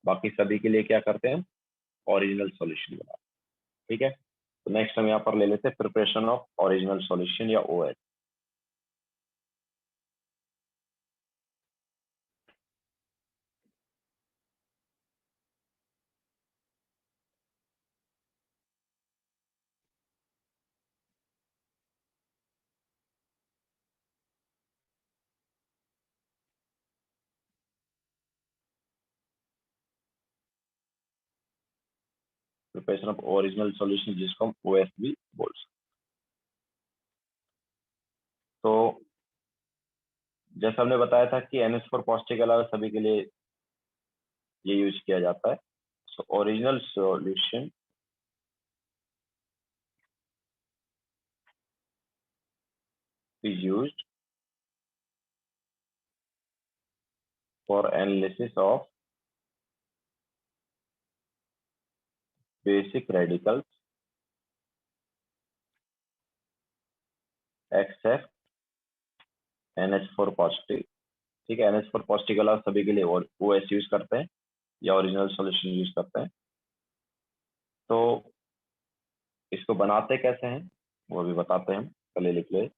बाकी सभी के लिए क्या करते हैं हम, ओरिजिनल सॉल्यूशन बनाते हैं। ठीक है, तो नेक्स्ट हम यहाँ पर ले लेते हैं प्रिपरेशन ऑफ ओरिजिनल सॉल्यूशन या OH। Preparation of original solution जिसको हम OS भी बोल सकते हैं। तो जैसा हमने बताया था कि NH4 पॉजिटिव के अलावा सभी के लिए ये यूज किया जाता है। So original solution is used for analysis of basic radicals except NH4 positive. ठीक है, NH4 पॉजिटिव के अलावा सभी के लिए OS यूज करते हैं या ओरिजिनल सॉल्यूशन यूज करते हैं। तो इसको बनाते कैसे हैं वो भी बताते हैं हम, पहले लिख ले।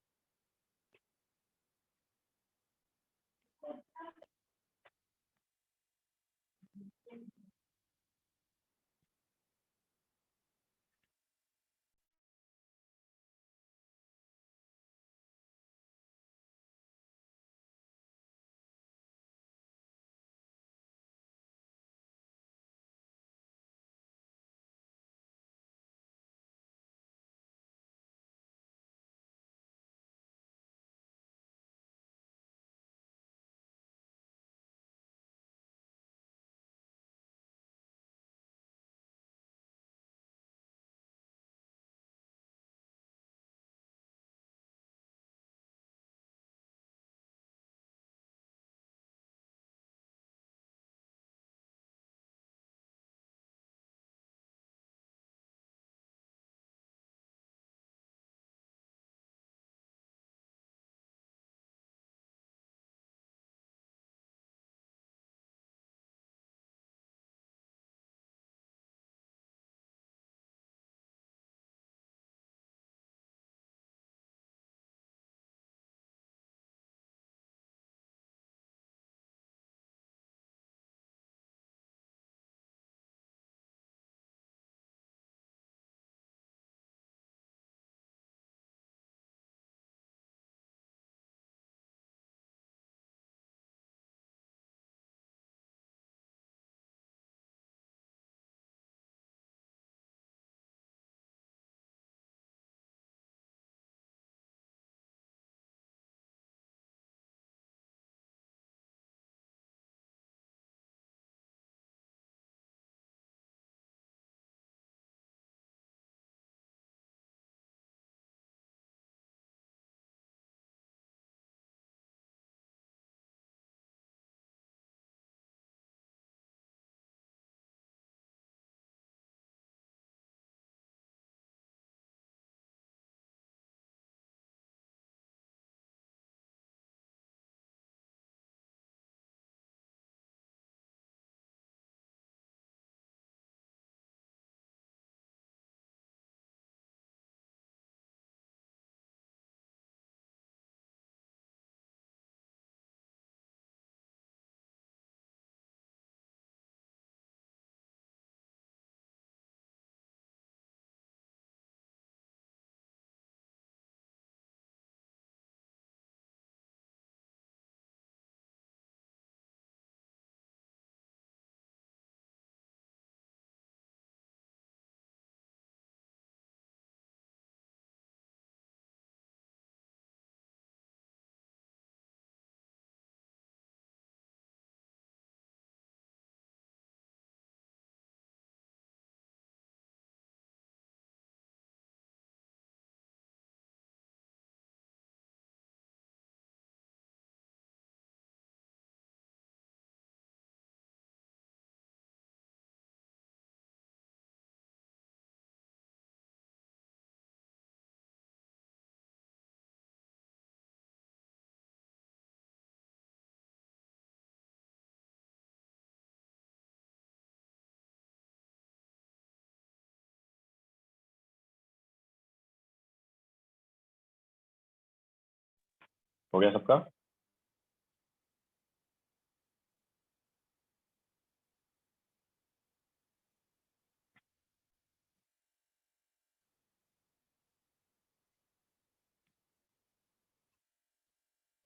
हो गया सबका?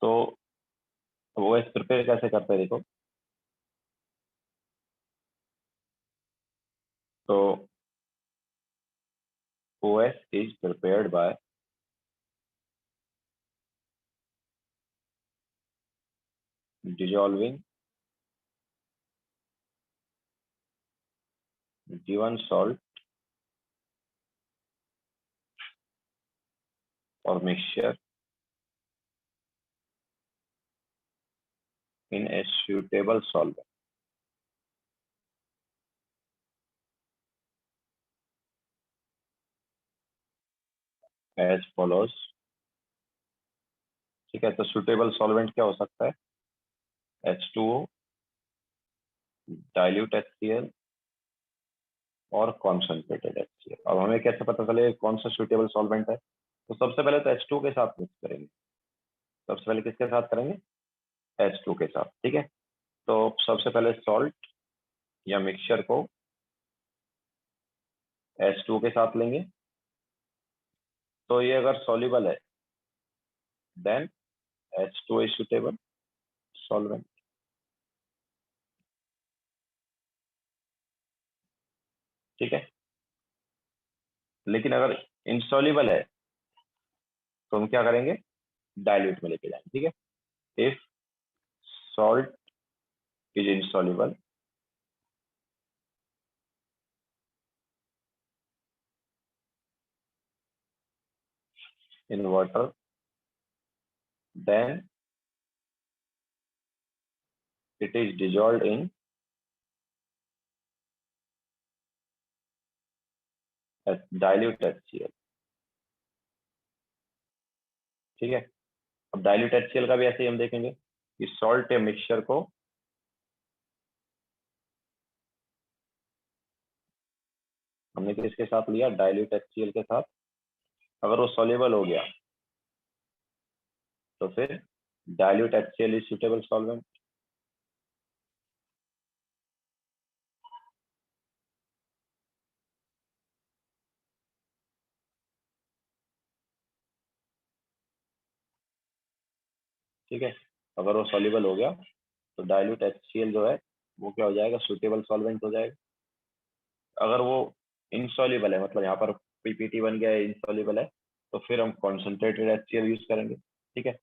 तो वो एस प्रिपेयर कैसे करते हैं देखो। तो OS is prepared by dissolving given salt or mixture in a suitable solvent as follows। ठीक है, तो सुटेबल सॉल्वेंट क्या हो सकता है? H2O, डाइल्यूट HCl और कॉन्सेंट्रेटेड HCl। अब हमें कैसे पता चले कौन सा सुटेबल सॉल्वेंट है? तो सबसे पहले तो H2O के साथ मिक्स करेंगे। सबसे पहले किसके साथ करेंगे? H2O के साथ। ठीक है, तो सबसे पहले सॉल्ट या मिक्सचर को H2O के साथ लेंगे। तो ये अगर सॉल्युबल है then H2O is suitable solvent. ठीक है, लेकिन अगर इंसॉल्युबल है तो हम क्या करेंगे? डाइल्यूट में लेके जाएंगे। ठीक है, if salt is insoluble in water then it is dissolved in dilute HCl। ठीक है, अब डाइल्यूट HCl का भी ऐसे ही हम देखेंगे कि सॉल्ट या मिक्सचर को हमने किसके साथ लिया? डाइल्यूट HCl के साथ। अगर वो सॉल्युबल हो गया तो फिर dilute HCl is suitable solvent. ठीक है, अगर वो सॉल्युबल हो गया तो डाइल्यूट HCl जो है वो क्या हो जाएगा? सुटेबल सॉल्वेंट हो जाएगा। अगर वो इनसॉल्युबल है, मतलब यहाँ पर पीपीटी बन गया है, इनसॉल्युबल है, तो फिर हम कॉन्सेंट्रेटेड HCl यूज करेंगे। ठीक है।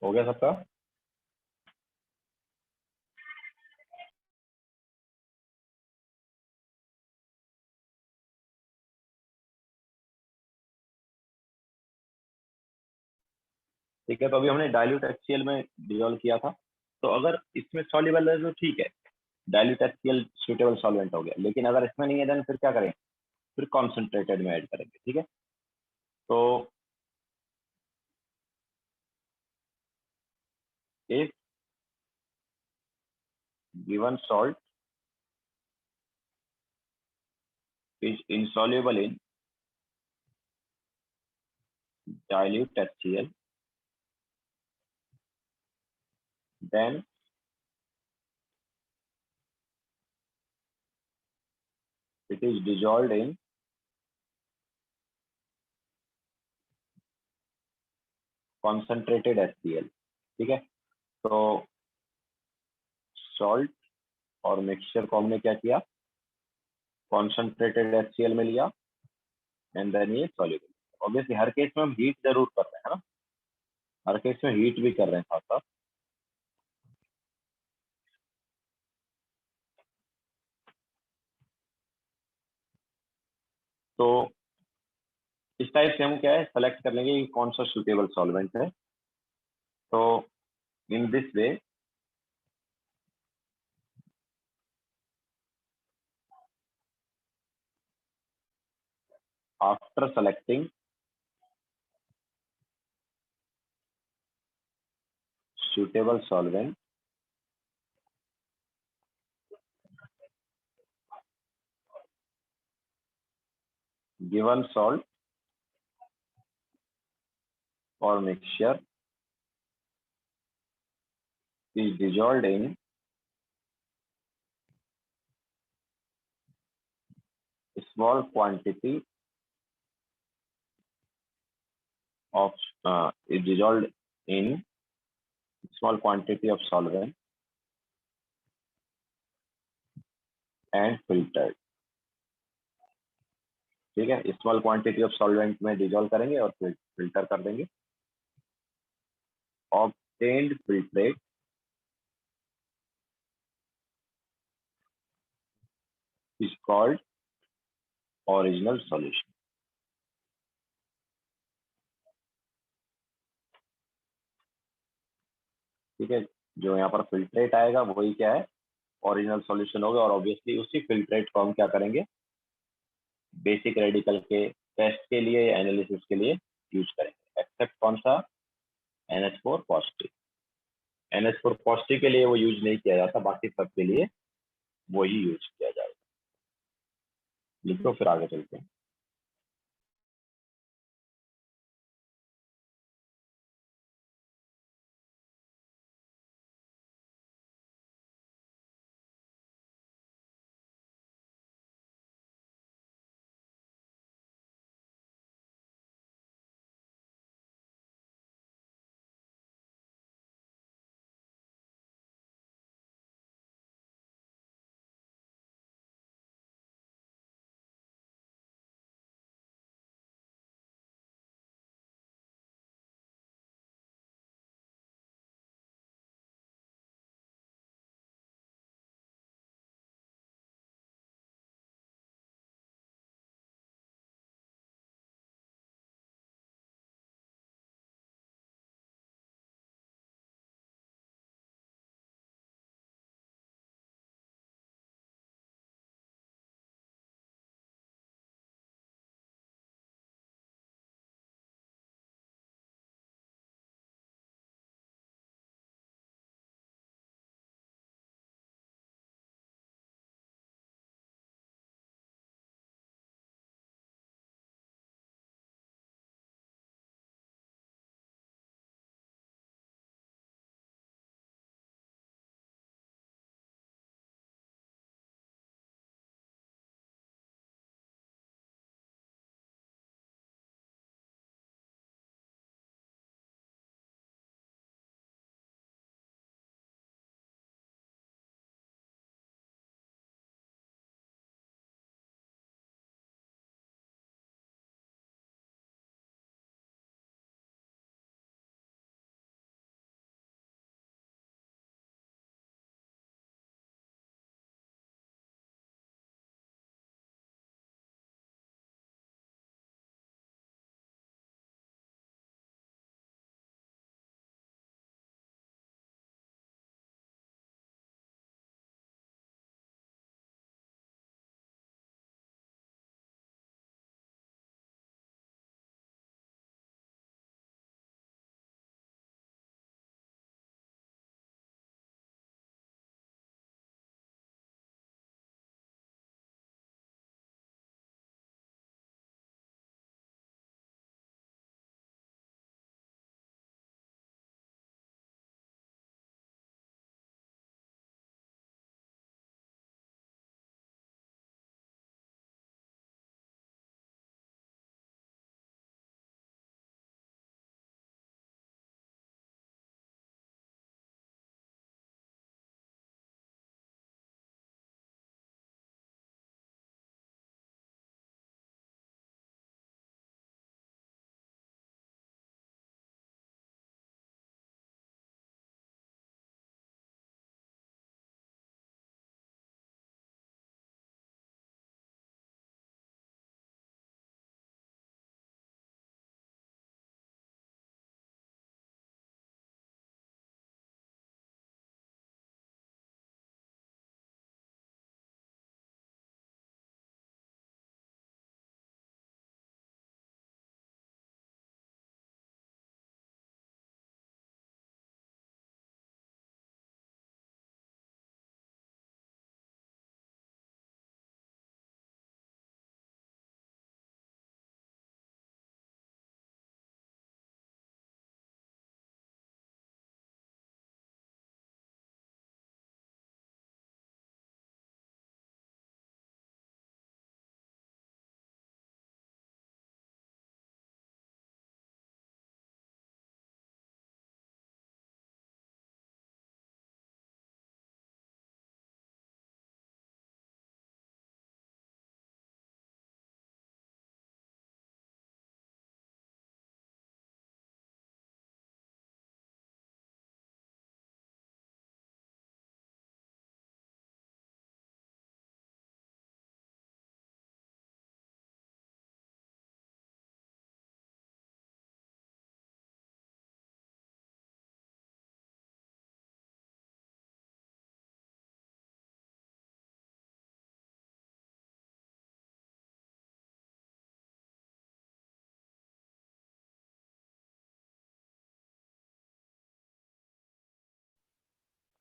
हो गया सबका? ठीक है, तो अभी हमने डाइल्यूट HCl में डिजोल्व किया था। तो अगर इसमें सॉल्युबल है तो ठीक है, डाइल्यूट HCl सुटेबल सॉल्वेंट हो गया। लेकिन अगर इसमें नहीं है देन फिर क्या करें? फिर कॉन्सेंट्रेटेड में ऐड करेंगे। ठीक है, तो if given salt is insoluble in dilute HCl, then it is dissolved in concentrated HCl। ठीक है, तो सॉल्ट और मिक्सचर को हमने क्या किया? कॉन्सेंट्रेटेड HCl में लिया एंड देन ये सॉल्युबल। ऑब्वियसली हर केस में हम हीट जरूर कर रहे हैं, है ना, हर केस में हीट भी कर रहे हैं साथ साथ। तो इस टाइप से हम क्या है सेलेक्ट कर लेंगे कि कौन सा सुटेबल सॉल्वेंट है। तो in this way after selecting suitable solvent, given salt or mixture is dissolved in small quantity of is dissolved in small quantity of solvent and filtered। ठीक है, स्मॉल क्वांटिटी ऑफ सॉल्वेंट में dissolve करेंगे और फिर filter कर देंगे। Obtained filtrate is called original solution. ठीक है, जो यहाँ पर फिल्ट्रेट आएगा वही क्या है? ओरिजिनल सॉल्यूशन होगा। और ऑब्वियसली उसी फिल्ट्रेट को हम क्या करेंगे? बेसिक रेडिकल के टेस्ट के लिए या एनालिसिस के लिए यूज करेंगे। एक्सेप्ट कौन सा? NH4 positive. NH4 पॉजिटिव के लिए वो यूज नहीं किया जाता, बाकी सब के लिए वही यूज किया जाएगा। लिखो फिर आगे चलते हैं।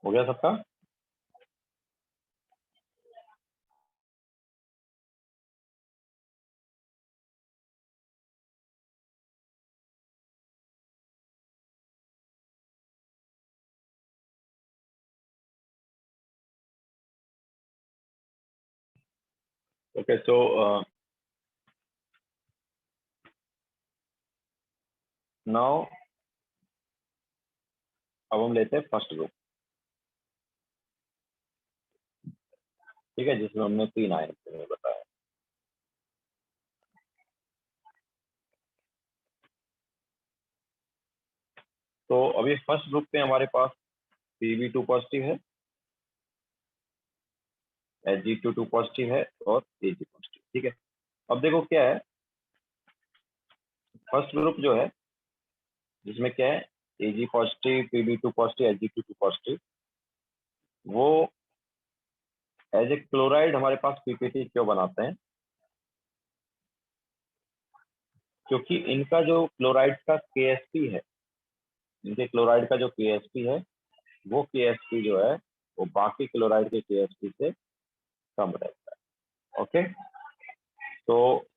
हो गया सबका? ओके, सो नाउ अब हम लेते हैं फर्स्ट ग्रुप, ठीक है, जिसमें हमने 3 आयन बताया। तो अभी फर्स्ट ग्रुप पे हमारे पास Pb2 पॉजिटिव है, Hg2 पॉजिटिव है और Ag पॉजिटिव, ठीक है। अब देखो क्या है, फर्स्ट ग्रुप जो है जिसमें क्या है, Ag positive, Pb2 positive, Hg2 positive, वो एज ए क्लोराइड हमारे पास पीपीटी क्यों बनाते हैं? क्योंकि इनका जो क्लोराइड का केएसपी है, इनके क्लोराइड का जो केएसपी है, वो केएसपी जो है वो बाकी क्लोराइड के केएसपी से कम रहता है। ओके, तो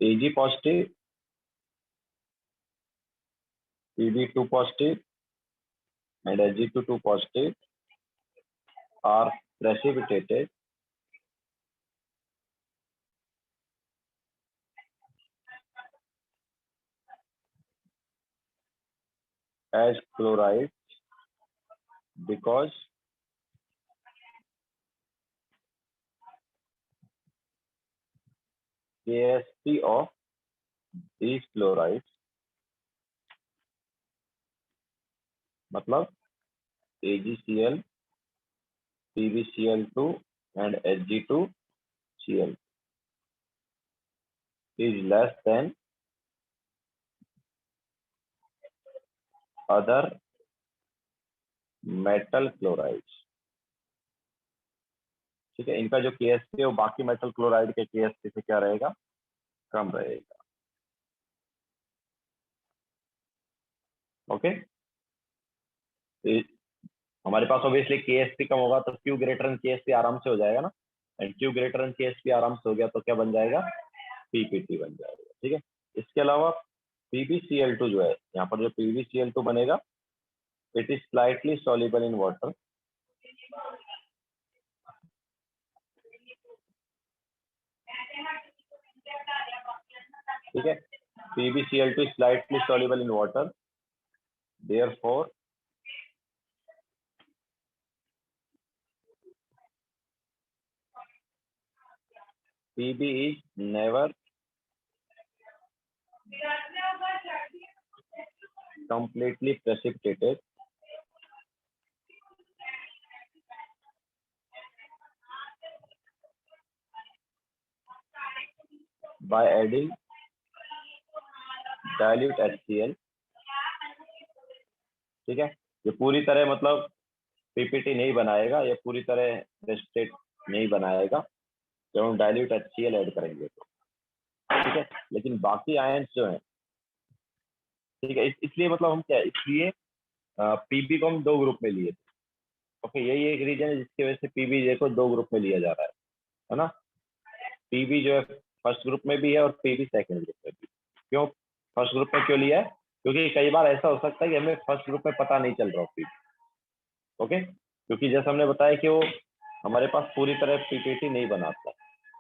Ag positive, Pb2 positive and Hg2 positive are precipitated as chlorides because KSP of these chlorides, मतलब AgCl, PbCl2 and Hg2Cl is less than other metal chlorides, ठीक है। इनका जो KSP है वो बाकी मेटल क्लोराइड के KSP से क्या रहेगा, कम रहेगा। ओके, हमारे पास ऑब्वियसली KSP कम होगा तो Q ग्रेटर देन KSP आराम से हो जाएगा ना, and Q greater than KSP आराम से हो गया तो क्या बन जाएगा, पीपीटी बन जाएगा, ठीक है। इसके अलावा PbCl2 जो है, यहाँ पर जो PbCl2 बनेगा, it is slightly soluble in water, ठीक है। PbCl2 is slightly soluble in water, therefore Pb is never completely precipitated by adding dilute HCl, ठीक है। ये पूरी तरह मतलब पीपीटी नहीं बनाएगा, ये पूरी तरह प्रेसिपिटेट नहीं बनाएगा जब हम डाइल्यूट HCl ऐड करेंगे तो, ठीक है। लेकिन बाकी आयंस जो है, ठीक है, इसलिए मतलब हम क्या, इसलिए पीबी को हम 2 ग्रुप में लिए थे। ओके, यही एक रीजन है जिसकी वजह से पीबी देखो 2 ग्रुप में लिया जा रहा है ना। पीबी जो है फर्स्ट ग्रुप में भी है और पीबी सेकंड ग्रुप में भी। क्यों फर्स्ट ग्रुप में क्यों लिया है? क्योंकि कई बार ऐसा हो सकता है कि हमें फर्स्ट ग्रुप में पता नहीं चल रहा पीबी। ओके, क्योंकि जैसे हमने बताया कि वो हमारे पास पूरी तरह पीपीटी नहीं बनाता।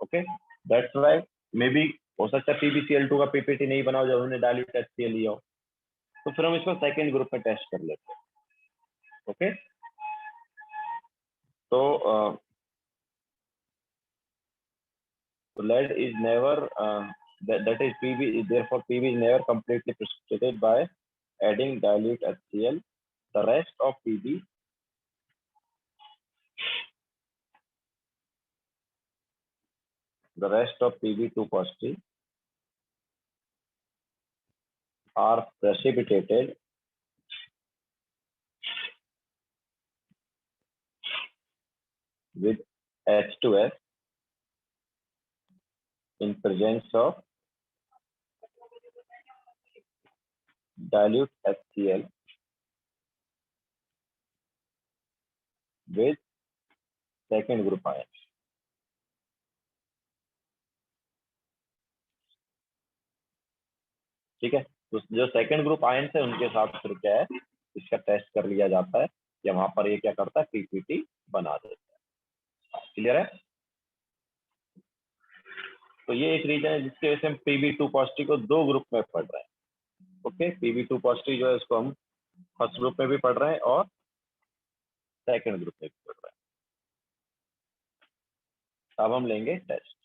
Okay, that's why may be हो सकता है PbCl2 का पीपीटी नहीं बनाओ जब हमने डाइल्यूट HCl लिया हो, तो फिर हम इसको सेकंड ग्रुप में टेस्ट कर लेते हैं। ओके, तो lead is never that is Pb, therefore Pb is never completely precipitated by adding dilute HCl. The rest of Pb Pb2 positive are precipitated with H2S in presence of dilute HCl with second group ions. ठीक है, तो जो second group ions है उनके साथ फिर क्या है, इसका टेस्ट कर लिया जाता है या वहां पर ये क्या करता है, पीपीटी बना देता है। क्लियर है? तो ये एक रीजन है जिसके वजह से हम पीबी2 पॉजिटिव को दो ग्रुप में पढ़ रहे हैं। ओके, पीबी2 पॉजिटिव जो है उसको हम फर्स्ट ग्रुप में भी पढ़ रहे हैं और सेकंड ग्रुप में भी पढ़ रहे हैं। अब हम लेंगे टेस्ट।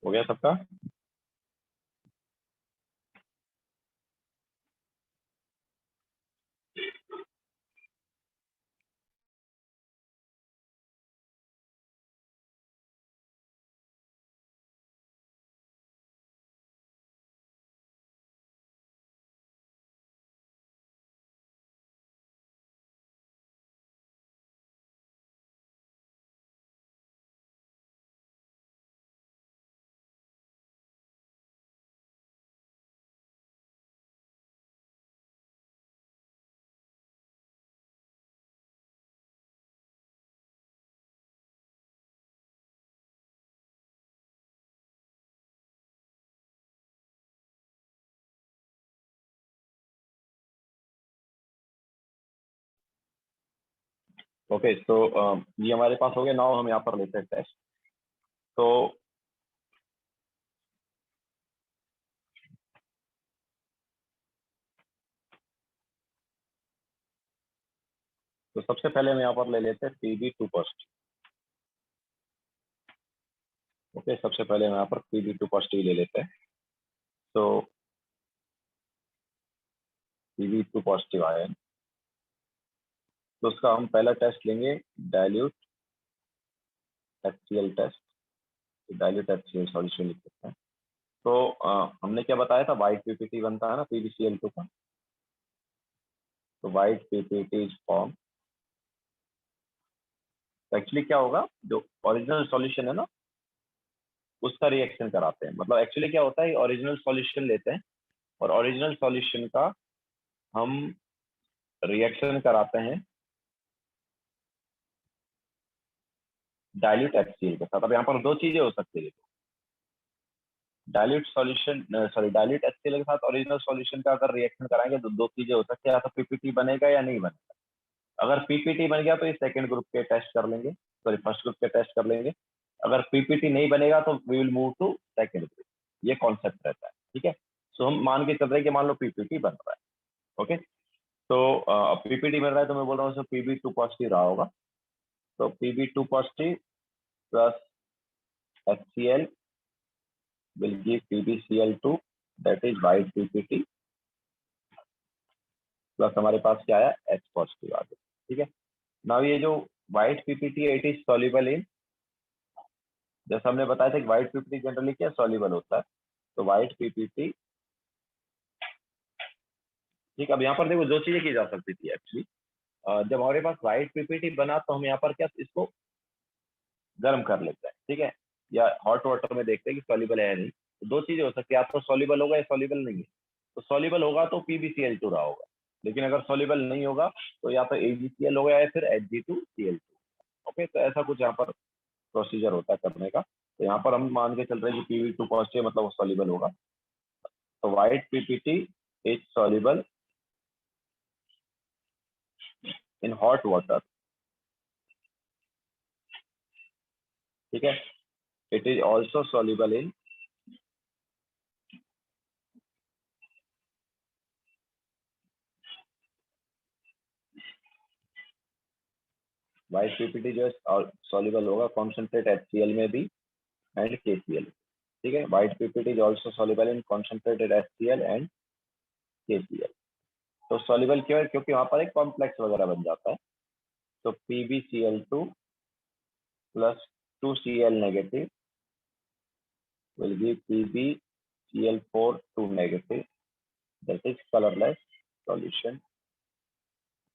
हो गया सबका? ओके, तो ये हमारे पास हो गया। नाउ हम यहाँ पर लेते हैं टेस्ट। तो सबसे पहले हम यहाँ पर ले लेते हैं पीबी2 पॉजिटिव। ओके, सबसे पहले हम यहाँ पर पीबी2 पॉजिटिव ले लेते हैं। तो पीबी2 पॉजिटिव आयन, तो उसका हम पहला टेस्ट लेंगे dilute HCl test. Dilute HCl solution लिख सकते हैं। तो हमने क्या बताया था, वाइट पीपीटी बनता है ना PbCl2 का। तो वाइट पीपीटी इज फॉर्म तो एक्चुअली क्या होगा, जो ओरिजिनल सॉल्यूशन है ना उसका रिएक्शन कराते हैं। मतलब एक्चुअली क्या होता है, ओरिजिनल सॉल्यूशन लेते हैं और ओरिजिनल सॉल्यूशन का हम रिएक्शन कराते हैं डाइल्यूट HCl के साथ। अब यहाँ पर दो चीजें हो सकती है, dilute solution sorry dilute HCl के साथ ओरिजिनल सॉल्यूशन का अगर रिएक्शन कराएंगे तो दो चीजें हो सकती है, या तो पीपीटी बनेगा या नहीं बनेगा। अगर पीपीटी बन गया तो ये सेकंड ग्रुप के टेस्ट कर लेंगे, सॉरी फर्स्ट ग्रुप के टेस्ट कर लेंगे। अगर पीपीटी नहीं बनेगा तो we will move to second group. ये कॉन्सेप्ट रहता है, ठीक है। सो हम मान के चल रहे हैं कि मान लो पीपीटी बन रहा है, ओके। तो पीपीटी बन रहा है तो मैं बोल रहा हूँ PB2 पॉजिटिव रहा होगा। तो PB2 positive plus HCl will give PbCl2, that is white PPT, plus हमारे पास क्या आया H पॉजिटिव आ गया, ठीक है। नाउ ये जो white PPT it is soluble in, जैसा हमने बताया था कि व्हाइट पीपीटी जनरली क्या सॉल्युबल होता है, तो व्हाइट पीपीटी, ठीक। अब यहाँ पर देखो दो चीजें की जा सकती थी एक्चुअली। जब हमारे पास व्हाइट पीपीटी बना तो हम यहाँ पर क्या इसको गर्म कर लेते हैं, ठीक है, या हॉट वाटर में देखते हैं कि सॉल्युबल है या नहीं। तो दो चीजें हो सकती है, या तो सॉल्युबल होगा या सॉल्युबल नहीं है। तो सॉल्युबल होगा तो PbCl2 रहा होगा, लेकिन अगर सॉल्युबल नहीं होगा तो या तो AgCl होगा या फिर Hg2Cl2। ओके, तो ऐसा कुछ यहाँ पर प्रोसीजर होता है करने का। तो यहाँ पर हम मान के चल रहे हैं कि PB2 पॉजिटिव मतलब वो सॉल्युबल होगा। तो white PPT is soluble in hot water, ठीक है। It is also soluble in white PPT जो है सॉल्युबल होगा कॉन्सेंट्रेट HCl में भी एंड KCl, ठीक है। White PPT is also soluble in concentrated HCl and KCl। तो सॉल्युबल क्यों है, क्योंकि वहां पर एक कॉम्प्लेक्स वगैरह बन जाता है। तो PbCl2 plus 2Cl negative will give PbCl4 2 negative, that is colorless solution,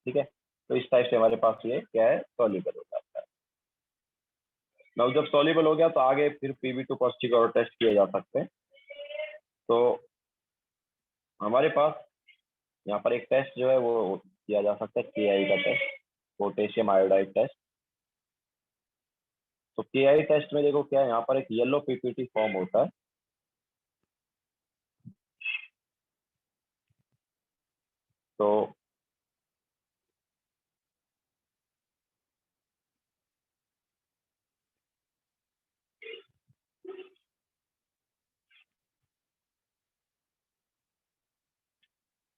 ठीक है। तो इस टाइप से हमारे पास ये क्या है, सॉल्युबल हो जाता है। नाउ जब सॉल्युबल हो गया तो आगे फिर PB2 पॉजिटिव और टेस्ट किए जा सकते हैं। तो हमारे पास यहाँ पर एक टेस्ट जो है वो किया जा सकता है KI का टेस्ट, पोटेशियम आयोडाइड टेस्ट। तो KI टेस्ट में देखो क्या है, यहाँ पर एक येलो PPT फॉर्म होता है। तो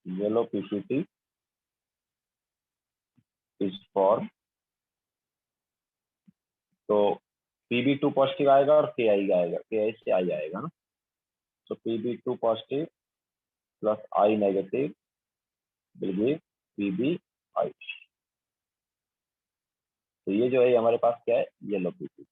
येलो PPT इज फॉर्म, तो PB2 पॉजिटिव आएगा और KI आएगा, KI से I आएगा ना। तो PB2 positive plus I negative will give PbI। तो ये जो है हमारे पास क्या है, येलो PPT।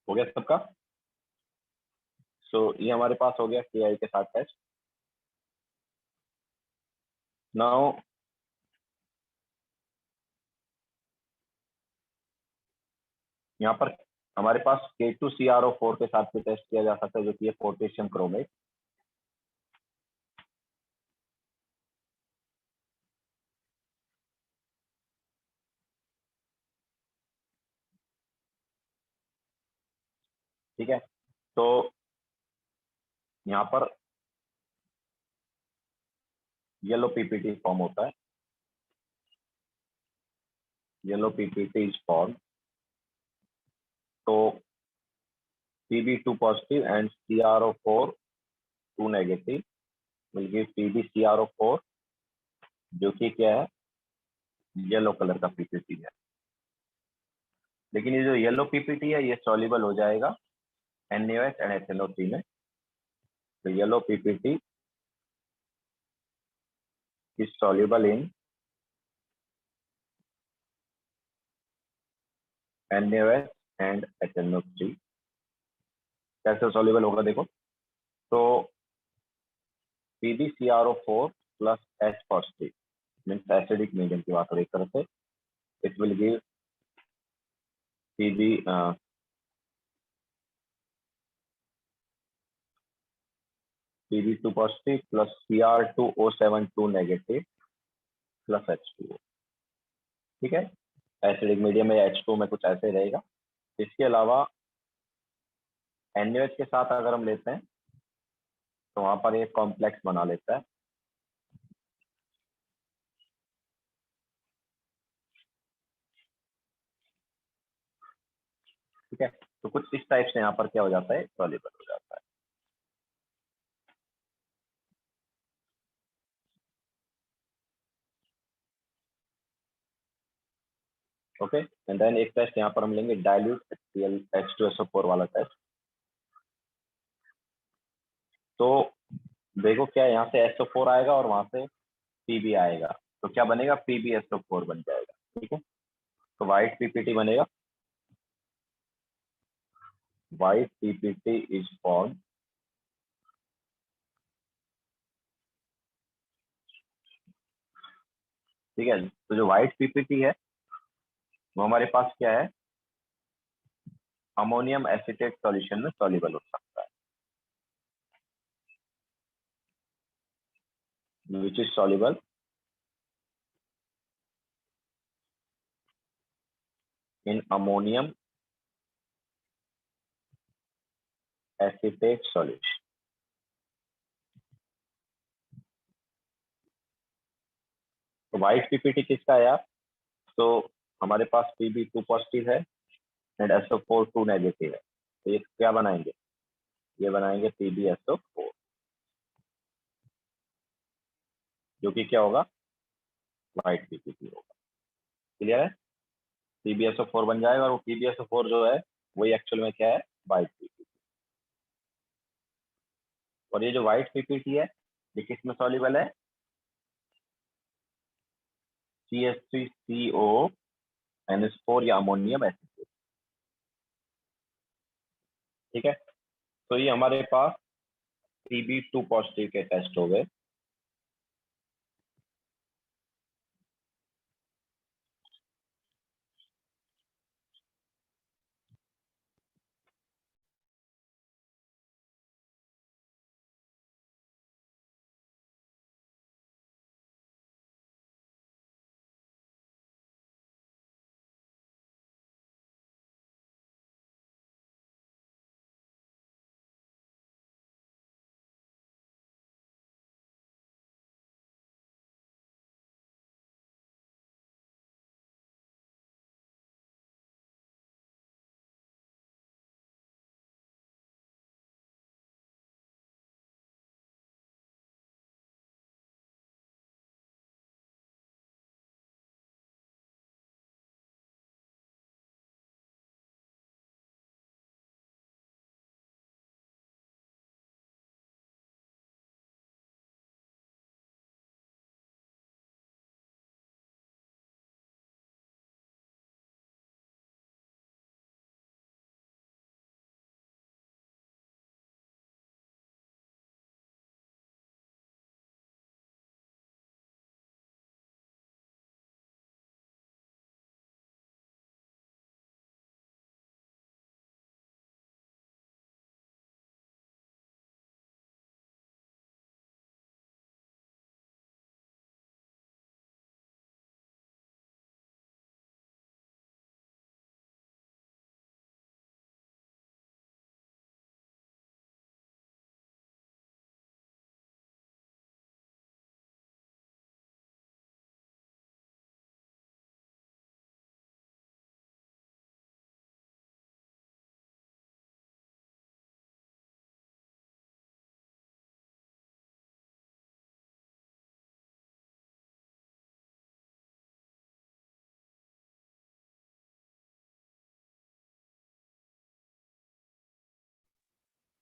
हो गया सबका? सो ये हमारे पास हो गया KI के साथ टेस्ट। नाउ यहाँ पर हमारे पास K2CrO4 के साथ भी टेस्ट किया जा सकता है, जो कि है पोटेशियम क्रोमेट। ठीक है, तो यहाँ पर येलो पीपीटी फॉर्म होता है। येलो पीपीटी इज फॉर्म, तो Pb2 positive and CrO4 2 negative will give PbCrO4, जो कि क्या है, येलो कलर का पीपीटी है। लेकिन ये जो येलो पीपीटी है ये सॉल्युबल हो जाएगा NaOH एंड HNO3 में। तो yellow PPT is soluble in NaOH and HNO3। कैसे सॉल्युबल होगा देखो, तो PbCrO4 plus H positive means acidic medium की बात हो रही एक तरह से, it will give Pb Pb2 positive plus Cr2O7 2 negative plus H2O। ठीक है, एसिडिक मीडियम में H2 में कुछ ऐसे रहेगा। इसके अलावा NaOH के साथ अगर हम लेते हैं तो वहां पर एक कॉम्प्लेक्स बना लेता है। ठीक है, तो कुछ इस टाइप से यहाँ पर क्या हो जाता है, सॉल्युबल हो जाता है। ओके, एंड देन एक टेस्ट यहाँ पर हम लेंगे डाइल्यूट HCl H2SO4 वाला टेस्ट। तो देखो क्या यहाँ से SO4 आएगा और वहां से Pb आएगा, तो क्या बनेगा, PbSO4 बन जाएगा। ठीक है, तो व्हाइट पीपीटी बनेगा। व्हाइट पीपीटी इज फॉर्म, ठीक है, तो जो व्हाइट पीपीटी है वो हमारे पास क्या है, अमोनियम एसिटेट सॉल्यूशन में सॉल्युबल हो सकता है, which is soluble in ammonium acetate solution. तो व्हाइट पीपीटी किसका है यार, तो हमारे पास Pb2 पॉजिटिव है एंड SO4 2 नेगेटिव है, तो ये क्या बनाएंगे, ये बनाएंगे PbSO4, जो कि क्या होगा, व्हाइट पीपीटी होगा। क्लियर है, PbSO4 बन जाएगा, और वो PbSO4 जो है वही एक्चुअल में क्या है, व्हाइट पीपीटी। और ये जो व्हाइट पीपीटी है ये किसमें सॉल्युबल है, CH3CONH4 या अमोनियम एसिड। ठीक है, तो ये हमारे पास Pb2 पॉजिटिव के टेस्ट हो गए।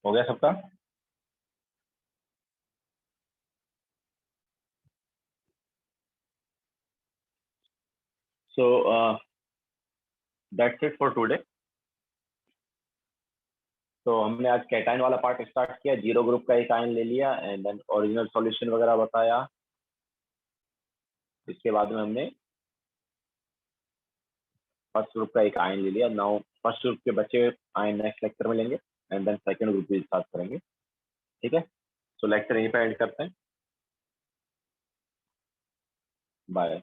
हो गया सबका? So that's it for today. तो हमने आज कैटाइन वाला पार्ट स्टार्ट किया, जीरो ग्रुप का एक आयन ले लिया एंड देन ओरिजिनल सॉल्यूशन वगैरह बताया। इसके बाद में हमने फर्स्ट ग्रुप का एक आयन ले लिया। नाउ फर्स्ट ग्रुप के बचे आयन नेक्स्ट लेक्चर में लेंगे एंड देन सेकंड ग्रुप भी स्टार्ट करेंगे। ठीक है, तो लेक्चर यहीं पे एंड करते हैं। बाय।